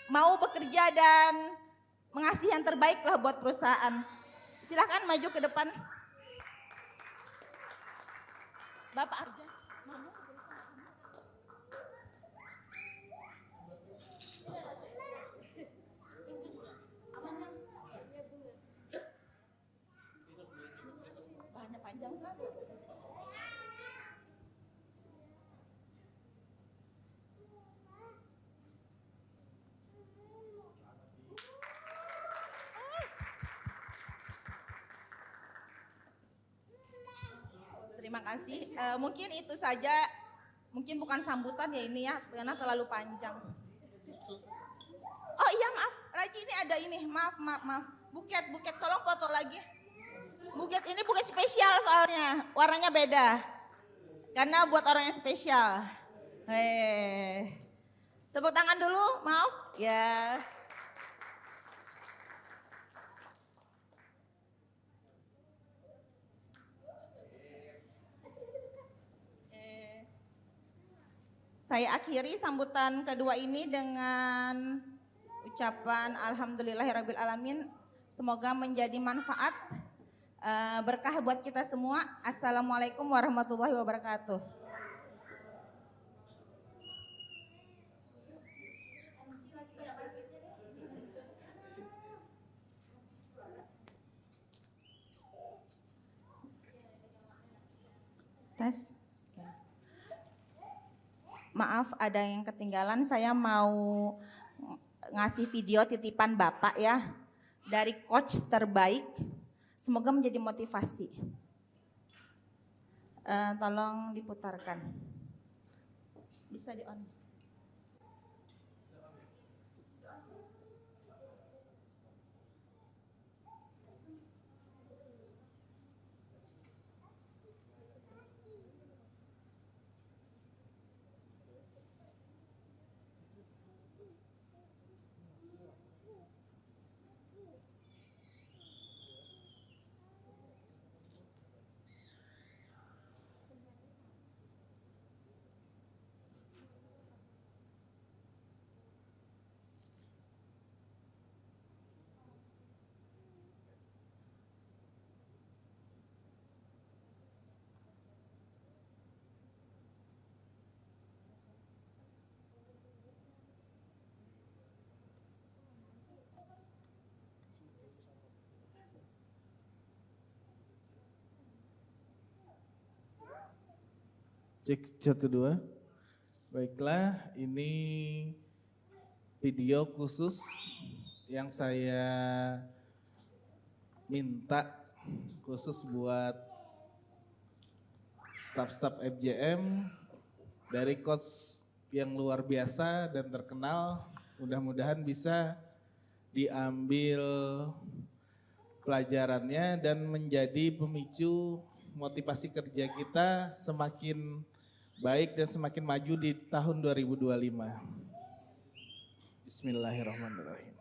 mau bekerja dan mengasih yang terbaik lah buat perusahaan. Silahkan maju ke depan. Bapak Arja. Banyak panjang kan? Terima kasih. Mungkin itu saja. Mungkin bukan sambutan ya ini ya, karena terlalu panjang. Oh iya maaf, Raji ini ada ini. Maaf. Buket, tolong foto lagi. Buket ini bukan spesial soalnya, warnanya beda. Karena buat orang yang spesial. Tepuk tangan dulu, maaf. Ya. Saya akhiri sambutan kedua ini dengan ucapan alhamdulillahirabbil alamin. Semoga menjadi manfaat berkah buat kita semua. Assalamualaikum warahmatullahi wabarakatuh. Tes. Maaf ada yang ketinggalan, saya mau ngasih video titipan Bapak ya dari coach terbaik. Semoga menjadi motivasi. Tolong diputarkan. Bisa di on. Cek 1 2. Baiklah, ini video khusus yang saya minta khusus buat staf-staf FJM dari coach yang luar biasa dan terkenal. Mudah-mudahan bisa diambil pelajarannya dan menjadi pemicu motivasi kerja kita semakin baik dan semakin maju di tahun 2025. Bismillahirrahmanirrahim.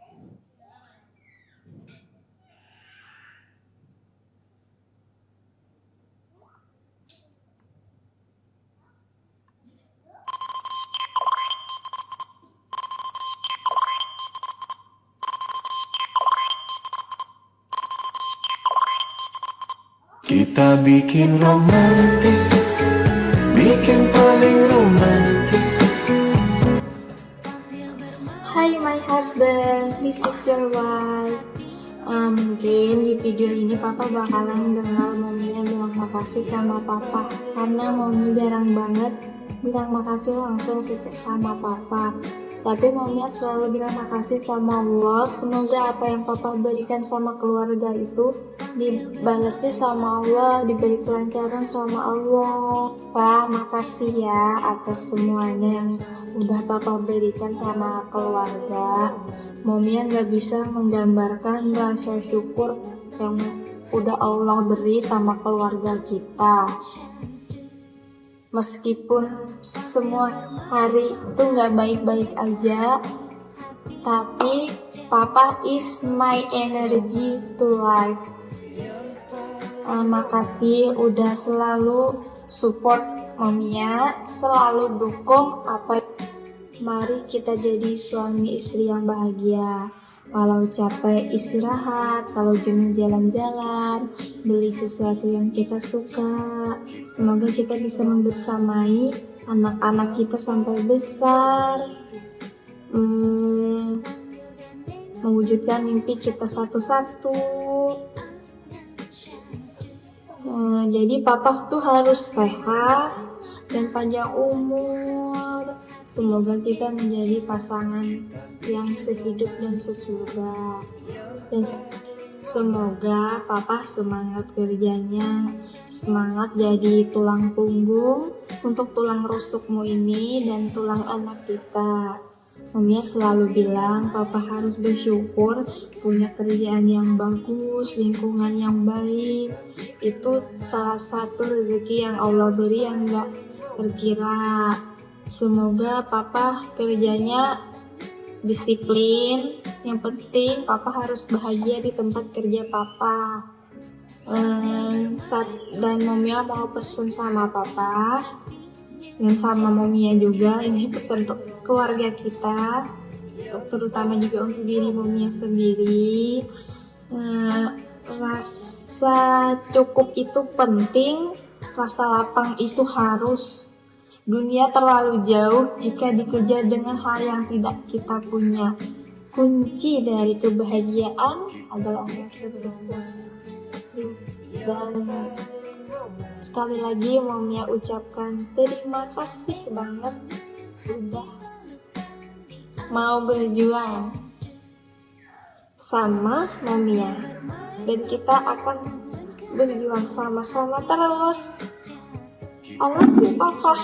Kita bikin romantis, bikin paling romantis. Hi my husband, this is your wife. Mungkin di video ini papa bakalan dengar Mominya bilang makasih sama papa, karena Momi jarang banget bilang makasih langsung sama papa. Tapi Mominya selalu bilang makasih sama Allah. Semoga apa yang papa berikan sama keluarga itu dibalasnya sama Allah, diberi kelancaran sama Allah. Pak, makasih ya atas semuanya yang udah papa berikan sama keluarga. Mominya gak bisa menggambarkan rasa syukur yang udah Allah beri sama keluarga kita. Meskipun semua hari itu gak baik-baik aja, tapi papa is my energy to life. Makasih udah selalu support Mominya, selalu dukung apa. Mari kita jadi suami istri yang bahagia. Kalau capek istirahat, kalau jenuh jalan-jalan, beli sesuatu yang kita suka. Semoga kita bisa membersamai anak-anak kita sampai besar, mewujudkan mimpi kita satu-satu. Jadi papa tuh harus sehat dan panjang umur. Semoga kita menjadi pasangan yang sehidup dan sesurga. Dan semoga papa semangat kerjanya, semangat jadi tulang punggung untuk tulang rusukmu ini dan tulang anak kita. Mominya selalu bilang papa harus bersyukur punya kerjaan yang bagus, lingkungan yang baik. Itu salah satu rezeki yang Allah beri yang gak terkira. Semoga papa kerjanya disiplin. Yang penting papa harus bahagia di tempat kerja papa. Dan Mominya mau pesen sama papa dan sama Mominya juga, ini pesan untuk keluarga kita, terutama juga untuk diri Mominya sendiri. Rasa cukup itu penting, rasa lapang itu harus. Dunia terlalu jauh jika dikejar dengan hal yang tidak kita punya. Kunci dari kebahagiaan adalah rasa syukur. Dan sekali lagi Mominya ucapkan terima kasih banget udah mau berjuang sama Mominya. Dan kita akan berjuang sama-sama terus. I love you, Papa.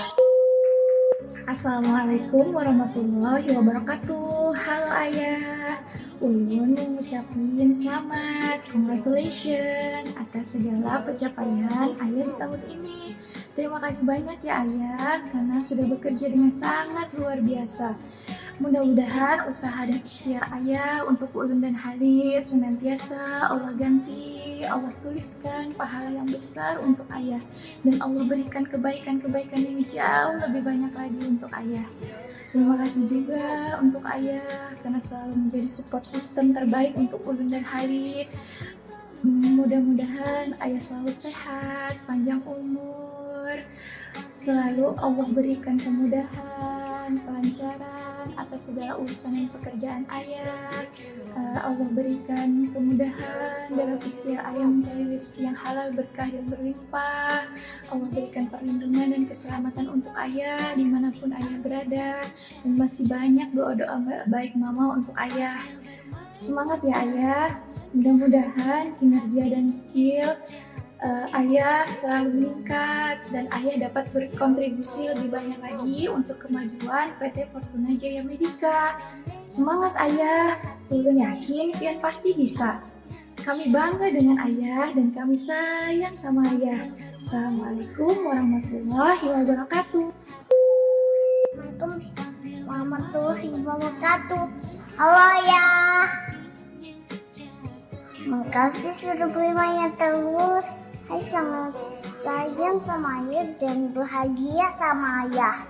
Assalamualaikum warahmatullahi wabarakatuh. Halo ayah, Ulun mau ngucapin selamat, congratulations atas segala pencapaian ayah di tahun ini. Terima kasih banyak ya ayah, karena sudah bekerja dengan sangat luar biasa. Mudah-mudahan usaha dan ikhtiar ayah untuk Ulun dan Halid senantiasa Allah ganti, Allah tuliskan pahala yang besar untuk ayah, dan Allah berikan kebaikan-kebaikan yang jauh lebih banyak lagi untuk ayah. Terima kasih juga untuk ayah karena selalu menjadi support system terbaik untuk Ulun dan Halid. Mudah-mudahan ayah selalu sehat, panjang umur, selalu Allah berikan kemudahan, kelancaran atas segala urusan dan pekerjaan ayah. Allah berikan kemudahan dalam ikhtiar ayah mencari rezeki yang halal, berkah dan berlimpah. Allah berikan perlindungan dan keselamatan untuk ayah dimanapun ayah berada. Dan masih banyak doa-doa baik mama untuk ayah. Semangat ya ayah. Mudah-mudahan kinerja dan skill ayah selalu meningkat dan ayah dapat berkontribusi lebih banyak lagi untuk kemajuan PT Fortuna Jaya Medica. Semangat ayah, Ulun yakin pian pasti bisa. Kami bangga dengan ayah dan kami sayang sama ayah. Assalamualaikum warahmatullahi wabarakatuh. Waalaikumsalam warahmatullahi wabarakatuh. Halo ayah. Makasih sudah berimanya terus. Hai, sangat sayang sama ayah dan bahagia sama ayah.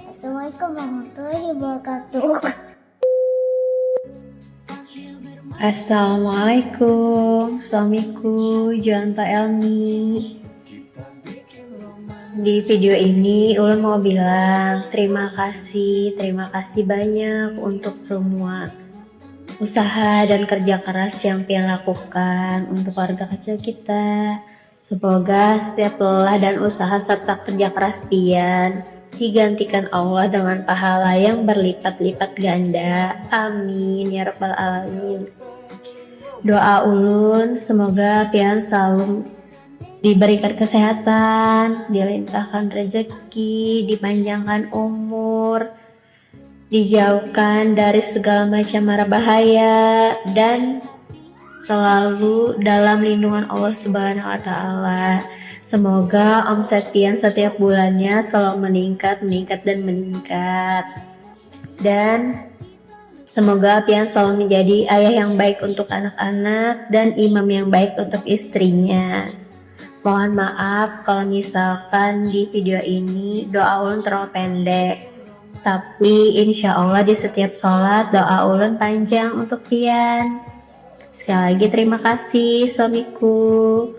Assalamualaikum warahmatullahi wabarakatuh. Assalamualaikum, suamiku Juanto Elmi. Di video ini Ulun mau bilang terima kasih banyak untuk semua usaha dan kerja keras yang Pian lakukan untuk keluarga kecil kita. Semoga setiap lelah dan usaha serta kerja keras Pian digantikan Allah dengan pahala yang berlipat-lipat ganda. Amin ya rabbal alamin. Doa ulun semoga Pian selalu diberikan kesehatan, dilimpahkan rezeki, dipanjangkan umur, dijauhkan dari segala macam mara bahaya, dan selalu dalam lindungan Allah Subhanahu wa Ta'ala. Semoga omset Pian setiap bulannya selalu meningkat dan meningkat. Dan semoga Pian selalu menjadi ayah yang baik untuk anak-anak dan imam yang baik untuk istrinya. Mohon maaf kalau misalkan di video ini doa ulun terlalu pendek. Tapi insya Allah di setiap sholat doa ulun panjang untuk Pian. Sekali lagi terima kasih suamiku.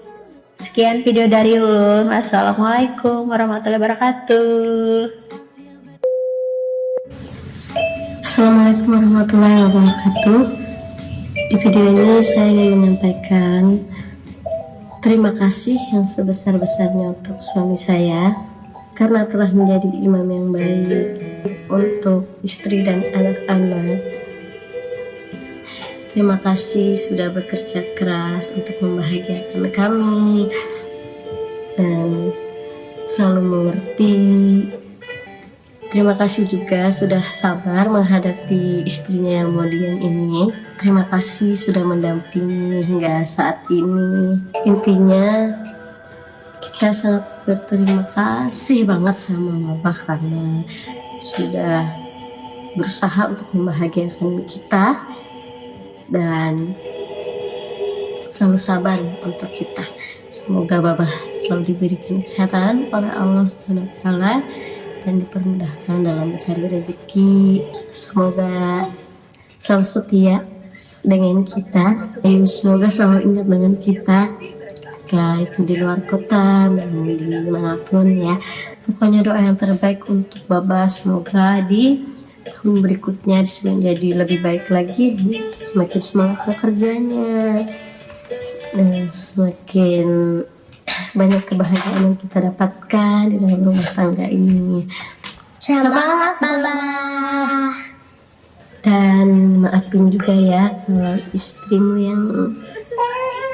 Sekian video dari ulun. Wassalamualaikum warahmatullahi wabarakatuh. Assalamualaikum warahmatullahi wabarakatuh. Di video ini saya ingin menyampaikan terima kasih yang sebesar-besarnya untuk suami saya karena telah menjadi imam yang baik untuk istri dan anak-anak. Terima kasih sudah bekerja keras untuk membahagiakan kami dan selalu mengerti. Terima kasih juga sudah sabar menghadapi istrinya yang modern ini. Terima kasih sudah mendampingi hingga saat ini. Intinya kita sangat berterima kasih banget sama Bapak karena sudah berusaha untuk membahagiakan kita dan selalu sabar untuk kita. Semoga Bapak selalu diberikan kesehatan oleh Allah Subhanahu wa Ta'ala dan dipermudahkan dalam mencari rezeki. Semoga selalu setia dengan kita dan semoga selalu ingat dengan kita ketika itu di luar kota maupun di manapun ya. Pokoknya doa yang terbaik untuk Bapak, semoga di tahun berikutnya bisa menjadi lebih baik lagi, semakin semangat bekerjanya dan semakin banyak kebahagiaan yang kita dapatkan di dalam rumah tangga ini. Semangat Baba. Dan maafin juga ya kalau istrimu yang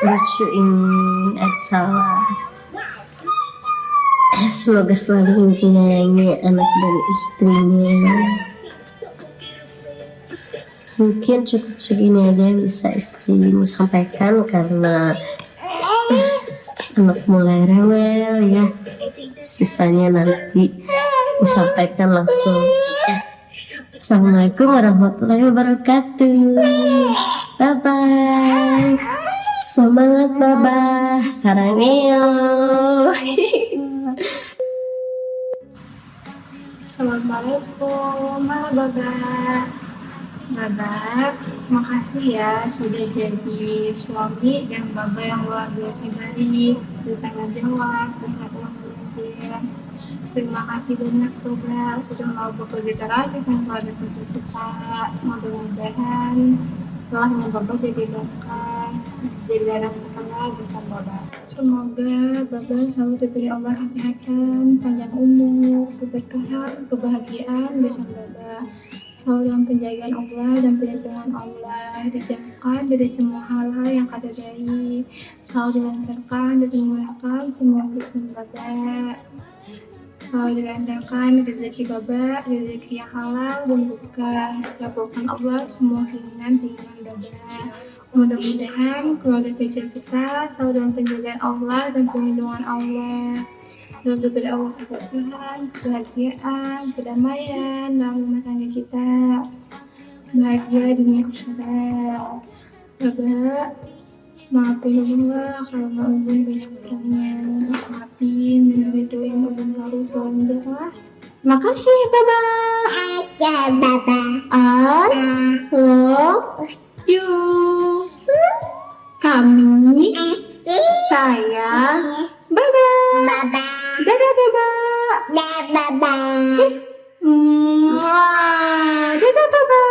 lucu ini ada salah. Semoga selalu menyayangi anak dan istrinya. Mungkin cukup segini aja yang bisa istrimu sampaikan karena anak mulai rewel ya. Sisanya nanti disampaikan langsung. Assalamualaikum warahmatullahi wabarakatuh. Bye bye. Semangat Baba. Sarangeo. Assalamualaikum, halo Baba. Baba, makasih ya sudah jadi suami dan Baba yang luar biasa baik, bertanggung jawab, berhati belajar. Terima kasih banyak Baba, sudah mau bekerja keras dengan keluarga kita. Mudah-mudahan setelah yang Baba jadi berkah, jadi anak tetangga bersama Baba. Semoga Baba selalu diberi Allah kesehatan, panjang umur, keberkahan, kebahagiaan bersama Baba. Selalu dalam penjagaan Allah dan perlindungan Allah, dijauhkan dari semua hal-hal yang kada baik, selalu dilancarkan dan dimudahkan semua urusan Baba, selalu dilancarkan rezeki Baba, rezeki yang halal dan berkah, kabulkan Allah semua keinginan Baba. Mudah-mudahan keluarga kecil kita selalu dalam penjagaan Allah dan perlindungan Allah. Selalu diberi Allah keberkahan, kebahagiaan, kedamaian dalam rumah tangga kita, bahagia dunia akhirat. Baba, maafin Allah kalau Ubun banyak kurangnya, maafin dan ridhoin Ubun selalu berdoa. Makasih Baba. Aja Baba. Love you. Kami sayang Baba. Baba. Dadah Baba. Dadah Baba. Dadah Baba.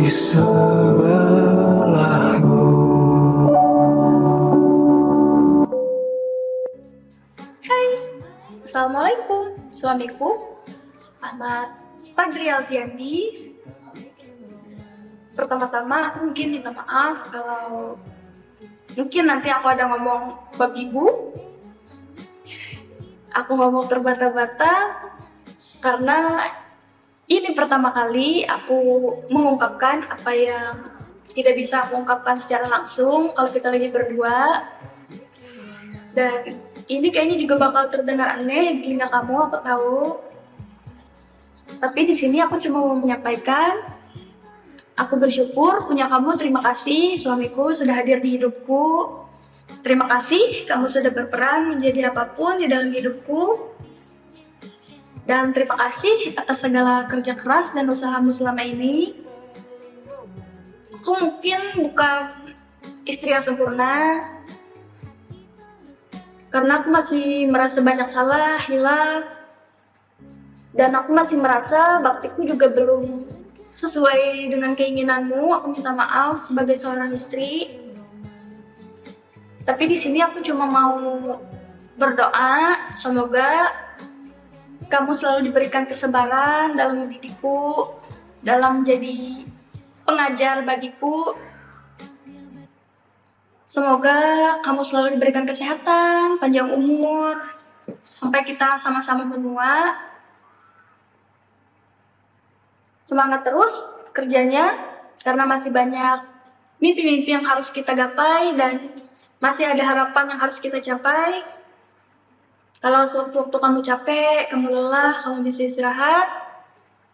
di sebelahmu. Hai, Assalamualaikum. Suamiku Ahmad Fajri Alfiandi. Pertama-tama aku mungkin minta maaf kalau mungkin nanti aku ada ngomong bab ibu. Aku ngomong terbata-bata karena ini pertama kali aku mengungkapkan apa yang tidak bisa aku ungkapkan secara langsung kalau kita lagi berdua. Dan ini kayaknya juga bakal terdengar aneh di telinga kamu, aku tahu. Tapi di sini aku cuma mau menyampaikan, aku bersyukur punya kamu. Terima kasih suamiku sudah hadir di hidupku. Terima kasih kamu sudah berperan menjadi apapun di dalam hidupku. Dan terima kasih atas segala kerja keras dan usahamu selama ini. Aku mungkin bukan istri yang sempurna, karena aku masih merasa banyak salah, hilaf, dan aku masih merasa baktiku juga belum sesuai dengan keinginanmu. Aku minta maaf sebagai seorang istri. Tapi di sini aku cuma mau berdoa, semoga kamu selalu diberikan kesabaran dalam mendidikku, dalam menjadi pengajar bagiku. Semoga kamu selalu diberikan kesehatan, panjang umur, sampai kita sama-sama menua. Semangat terus kerjanya, karena masih banyak mimpi-mimpi yang harus kita gapai dan masih ada harapan yang harus kita capai. Kalau sewaktu-waktu kamu capek, kamu lelah, kamu bisa istirahat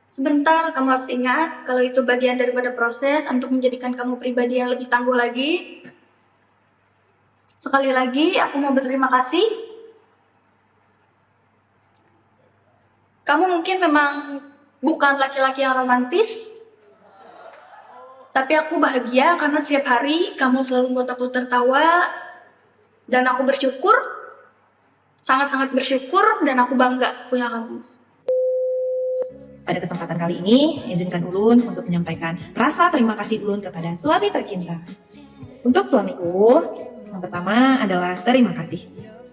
sebentar, kamu harus ingat kalau itu bagian daripada proses untuk menjadikan kamu pribadi yang lebih tangguh lagi. Sekali lagi, aku mau berterima kasih. Kamu mungkin memang bukan laki-laki yang romantis, tapi aku bahagia karena setiap hari kamu selalu membuat aku tertawa. Dan aku bersyukur, sangat-sangat bersyukur, dan aku bangga punya kamu. Pada kesempatan kali ini, izinkan Ulun untuk menyampaikan rasa terima kasih Ulun kepada suami tercinta. Untuk suamiku, yang pertama adalah terima kasih.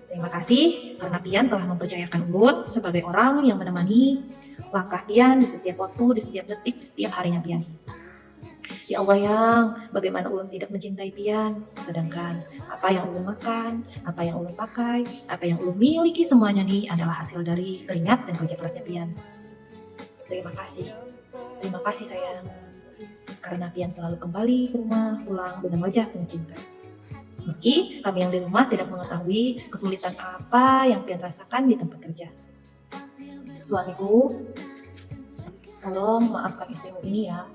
Terima kasih karena Pian telah mempercayakan Ulun sebagai orang yang menemani langkah Pian di setiap waktu, di setiap detik, setiap harinya Pian. Ya Allah yang, bagaimana Ulun tidak mencintai Pian, sedangkan apa yang Ulun makan, apa yang Ulun pakai, apa yang Ulun miliki semuanya nih adalah hasil dari keringat dan kerja kerasnya Pian. Terima kasih sayang, karena Pian selalu kembali ke rumah, pulang dengan wajah penuh cinta. Meski kami yang di rumah tidak mengetahui kesulitan apa yang Pian rasakan di tempat kerja. Suamiku, tolong maafkan istrimu ini ya.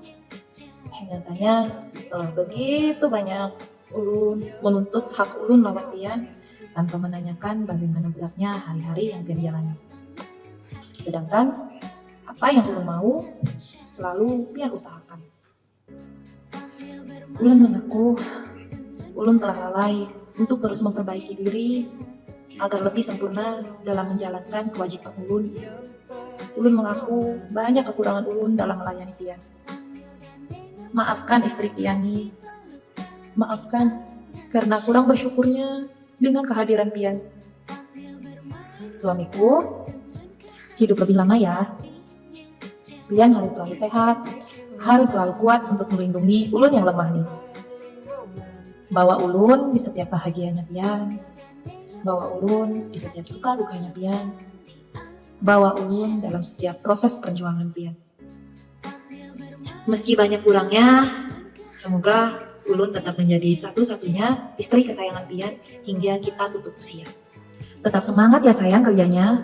Nyatanya telah begitu banyak Ulun menuntut hak Ulun lawan Pian tanpa menanyakan bagaimana beratnya hari-hari yang Pian jalani. Sedangkan apa yang Ulun mau selalu Pian usahakan. Ulun mengaku Ulun telah lalai untuk terus memperbaiki diri agar lebih sempurna dalam menjalankan kewajiban Ulun. Ulun mengaku banyak kekurangan Ulun dalam melayani Pian. Maafkan istri Pian nih. Maafkan karena kurang bersyukurnya dengan kehadiran Pian. Suamiku, hidup lebih lama ya. Pian harus selalu sehat, harus selalu kuat untuk melindungi Ulun yang lemah nih. Bawa Ulun di setiap bahagianya Pian. Bawa Ulun di setiap suka dukanya Pian. Bawa Ulun dalam setiap proses perjuangan Pian. Meski banyak kurangnya, semoga Ulun tetap menjadi satu-satunya istri kesayangan Pian hingga kita tutup usia. Tetap semangat ya sayang kerjanya.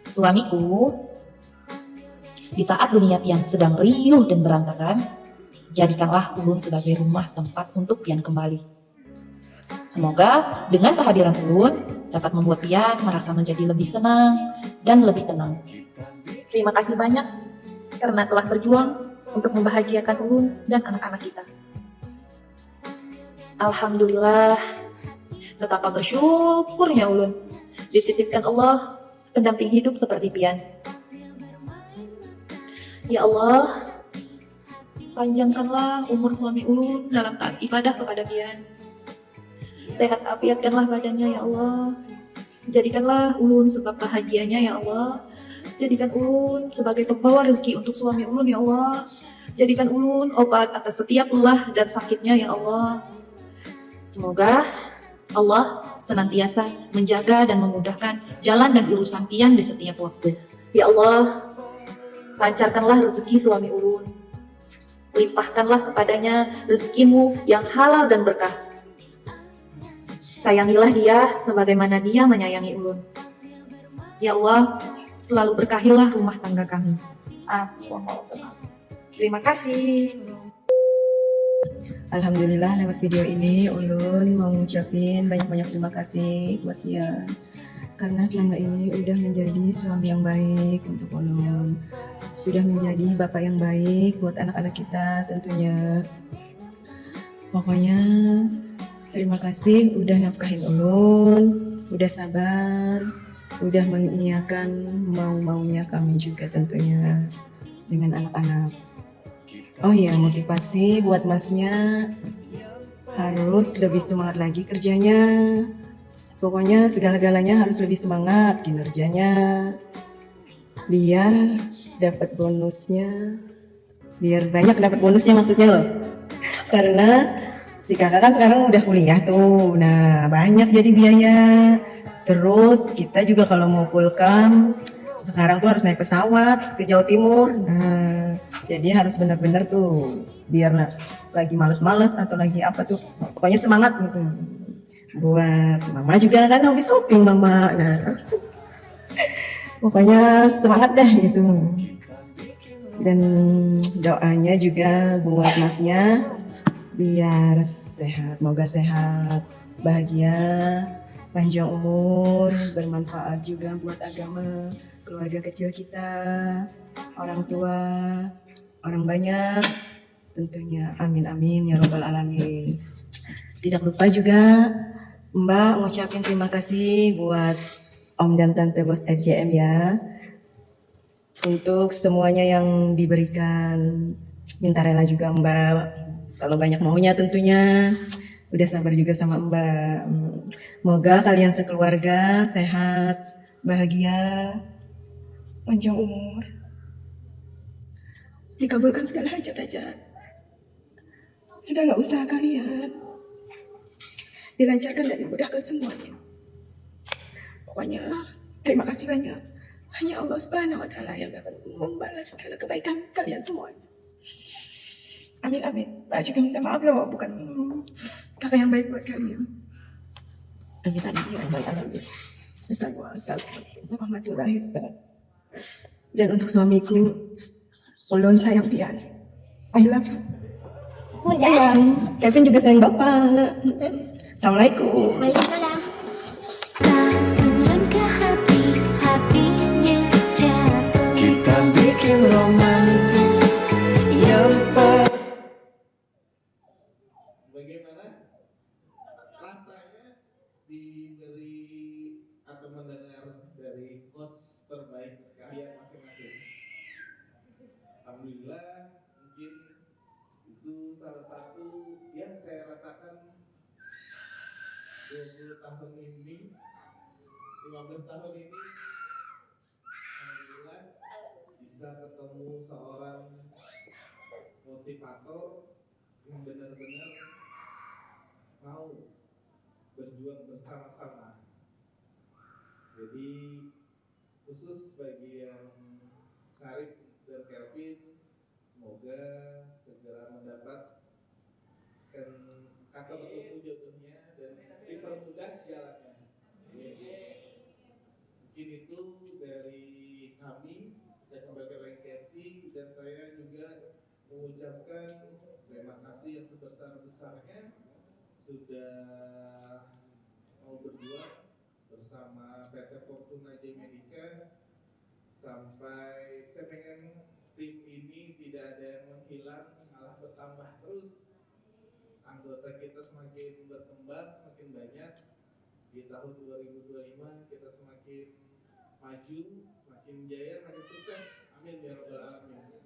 Suamiku, di saat dunia Pian sedang riuh dan berantakan, jadikanlah Ulun sebagai rumah tempat untuk Pian kembali. Semoga dengan kehadiran Ulun dapat membuat Pian merasa menjadi lebih senang dan lebih tenang. Terima kasih banyak karena telah berjuang untuk membahagiakan Ulun dan anak-anak kita. Alhamdulillah, betapa bersyukurnya Ulun dititipkan Allah pendamping hidup seperti Pian. Ya Allah, Panjangkanlah umur suami ulun dalam taat ibadah kepada Pian. Sehat afiatkanlah badannya ya Allah. Jadikanlah ulun sebab bahagianya ya Allah. Jadikan ulun sebagai pembawa rezeki untuk suami ulun ya Allah. Jadikan ulun obat atas setiap lelah dan sakitnya ya Allah. Semoga Allah senantiasa menjaga dan memudahkan jalan dan urusan Pian di setiap waktu. Ya Allah, lancarkanlah rezeki suami ulun. Limpahkanlah kepadanya rezekimu yang halal dan berkah. Sayangilah dia sebagaimana dia menyayangi ulun. Ya Allah, selalu berkahilah rumah tangga kami. Terima kasih. Alhamdulillah lewat video ini ulun mau ngucapin banyak-banyak terima kasih buat dia. Karena selama ini udah menjadi suami yang baik untuk ulun. Sudah menjadi bapak yang baik buat anak-anak kita tentunya. Pokoknya terima kasih udah nafkahin ulun, udah sabar, udah mengiyakan mau-maunya kami juga tentunya dengan anak-anak. Oh iya, motivasi buat masnya harus lebih semangat lagi kerjanya. Pokoknya segala-galanya harus lebih semangat kinerjanya. Biar dapat bonusnya, biar banyak dapat bonusnya maksudnya loh. Karena si kakak kan sekarang udah kuliah tuh, nah banyak jadi biaya. Terus kita juga kalau mau pulkam sekarang tuh harus naik pesawat ke Jawa Timur. Nah, jadi harus benar-benar tuh biar lagi males-males atau lagi apa tuh, pokoknya semangat gitu. Buat mama juga kan hobi shopping mama. Nah, pokoknya semangat deh gitu. Dan doanya juga buat masnya biar sehat, semoga sehat, bahagia, panjang umur, bermanfaat juga buat agama, keluarga kecil kita, orang tua, orang banyak, tentunya amin amin ya robbal alamin. Tidak lupa juga Mbak ngucapin terima kasih buat Om dan Tante Bos FJM ya, untuk semuanya yang diberikan. Minta rela juga Mbak, kalau banyak maunya tentunya. Udah sabar juga sama Mbak. Semoga kalian sekeluarga sehat, bahagia, panjang umur, dikabulkan segala hajat-hajat, segala usaha kalian dilancarkan dan dimudahkan semuanya. Pokoknya terima kasih banyak. Hanya Allah Subhanahu wa Ta'ala yang dapat membalas segala kebaikan kalian semuanya. Amin amin. Pak juga minta maaf loh, bukan kakak yang baik buat kalian. Amin amin ya rabbal alamin. Assalamualaikum warahmatullahi wabarakatuh. Dan untuk suamiku, ulun sayang Pian. I love you. Sayang. Kevin juga sayang bapak. Assalamualaikum. Waalaikumsalam. Kita bikin romantis yang Bagaimana rasanya diberi atau mendengar dari coach terbaik kalian masing-masing? Alhamdulillah, mungkin itu salah satu yang saya rasakan 20 tahun ini, 15 tahun ini. Alhamdulillah bisa ketemu seorang motivator yang benar-benar mau berjuang bersama-sama. Jadi khusus bagi yang Sarip dan Kelvin, semoga segera mendapatkan kata ketemu jodohnya dan dipermudah jalannya. Mungkin itu dari kami. Saya kembali lagi ke MC dan saya juga mengucapkan terima kasih yang sebesar-besarnya sudah mau berjuang bersama PT Fortuna J Medica sampai saya pengen tim ini tidak ada yang menghilang, malah bertambah terus. Anggota kita semakin berkembang, semakin banyak. Di tahun 2025 kita semakin maju, makin jaya, makin sukses. Amin ya rabbal alamin.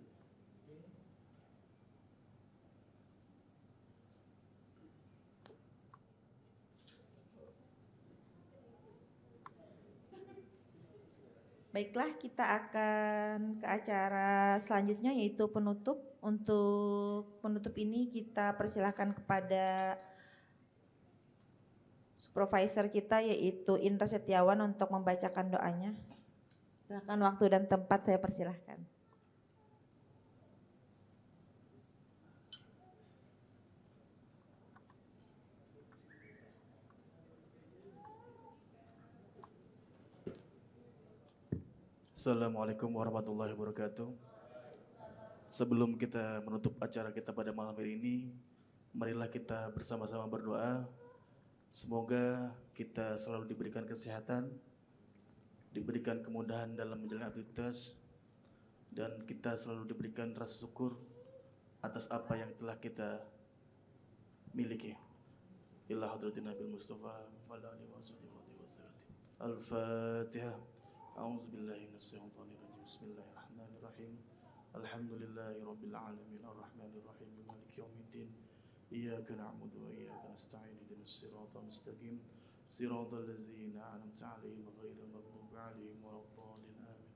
Baiklah, kita akan ke acara selanjutnya yaitu penutup. Untuk penutup ini kita persilahkan kepada supervisor kita yaitu Indra Setiawan untuk membacakan doanya. Silakan, waktu dan tempat saya persilahkan. Assalamualaikum warahmatullahi wabarakatuh. Sebelum kita menutup acara kita pada malam hari ini, marilah kita bersama-sama berdoa. Semoga kita selalu diberikan kesehatan, diberikan kemudahan dalam menjalani aktivitas, dan kita selalu diberikan rasa syukur atas apa yang telah kita miliki. Ila hadratin Nabil Mustafa wa ala alihi wa sahbihi wa sallam. Al-Fatihah. A'udzubillahi minasyaitonir rajim. Bismillahirrahmanirrahim. Alhamdulillahi rabbil alamin arrahmanir rahim maliki yaumiddin. Iyyaka na'budu wa iyyaka nasta'in ihdinas siratal mustaqim siratal ladzina an'amta 'alaihim ghairil maghdubi 'alaihim waladdallin amin.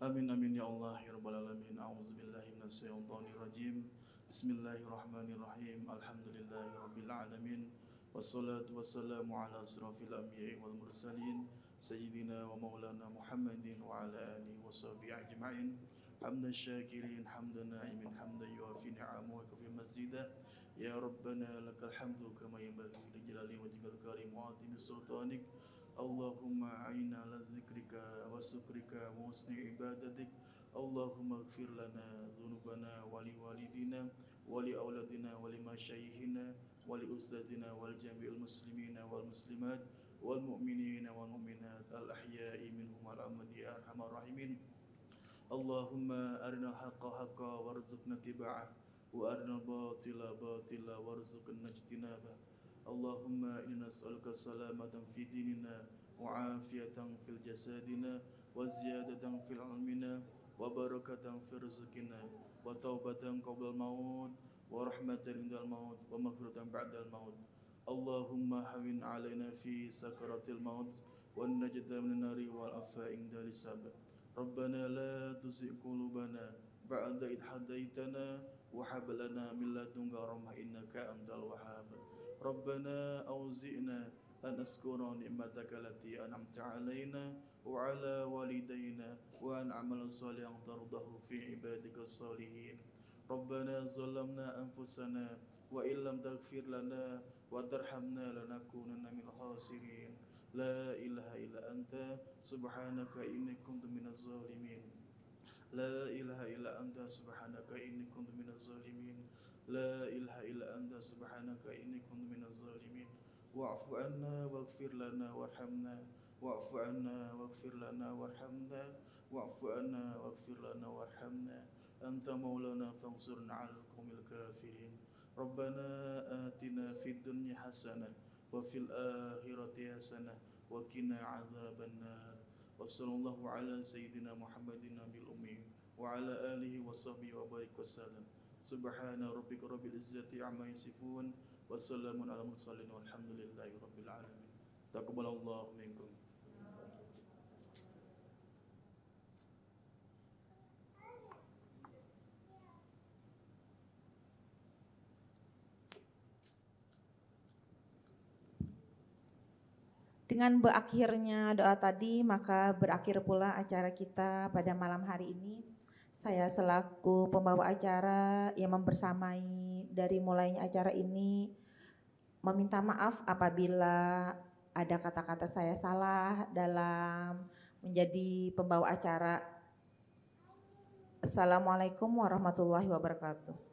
Amin amin ya Allah ya rabbal alamin. A'udzubillahi minasyaitonir rajim. Bismillahirrahmanirrahim. Alhamdulillahi rabbil alamin. Wassalatu wassalamu ala asrafil anbiya'i wal mursalin sayyidina wa maulana Muhammadin wa ala alihi wa sahbihi ajma'in. Hamdan syakirin, hamdan na'imin, hamdan yuafi ni'amahu wa kafi mazidah. Ya Rabbana lakal hamdu kama yanbaghi li jalali wajhikal karim wa 'azimi sultanik. Allahumma a'inna ala dzikrika wa syukrika wa husni ibadatik. Allahumma ighfir lana dhunubana wa li walidina wa li auladina wa li masyayikhina wa li ustadina wal jami'il muslimina wal muslimat wal mu'minina wal mu'minat al ahya'i minhum wal amwat ya arhamar rahimin. Allahumma arinal haqqa haqqa warzuqna tiba'ah wa arinal batila batila warzuqna ijtinabah. Allahumma inna nas'aluka salamatan fi dinina wa afiyatan fil jasadina wa ziyadatan fil ilmina wa barakatan fi rizqina wa taubatan qabla al-maut wa rahmatan indal maut wa maghfiratan ba'dal maut. Allahumma hawin alaina fi sakaratil maut wan najata minan nari wal afa inda lisab. Rabbana la tuzigh qulubana ba'da idh hadaitana wa hab lana min ladunka rahmah innaka antal wahhab. Rabbana auzi'na an naskura ni'mataka allati an'amta 'alaina wa 'ala walidayna wa an a'mala salihan tardahu fi ibadika salihin. Rabbana zalamna anfusana wa illam taghfir lana wa tarhamna lanakunanna minal khasirin. La ilaha illa anta subhanaka inni kuntu minaz zalimin. La ilaha illa anta subhanaka inni kuntu minaz zalimin. La ilaha illa anta subhanaka inni kuntu minaz zalimin. Wa'fu anna waghfir lana warhamna. Wa'fu anna waghfir lana warhamna. Wa'fu anna waghfir lana warhamna. Anta maulana fansurna 'alal qaumil kafirin. Rabbana atina fid dunya hasanah wa fil akhirati hasanah wa qina 'adzaban nar. Wa sallallahu ala sayyidina Muhammadin nabil ummi wa ala alihi wa sahbihi wa barik wasallam. Subhana rabbika rabbil izzati amma yasifun wa salamun ala mursalin walhamdulillahi rabbil alamin. Taqabbalallahu minkum. Dengan berakhirnya doa tadi, maka berakhir pula acara kita pada malam hari ini. Saya selaku pembawa acara yang membersamai dari mulainya acara ini, meminta maaf apabila ada kata-kata saya salah dalam menjadi pembawa acara. Assalamualaikum warahmatullahi wabarakatuh.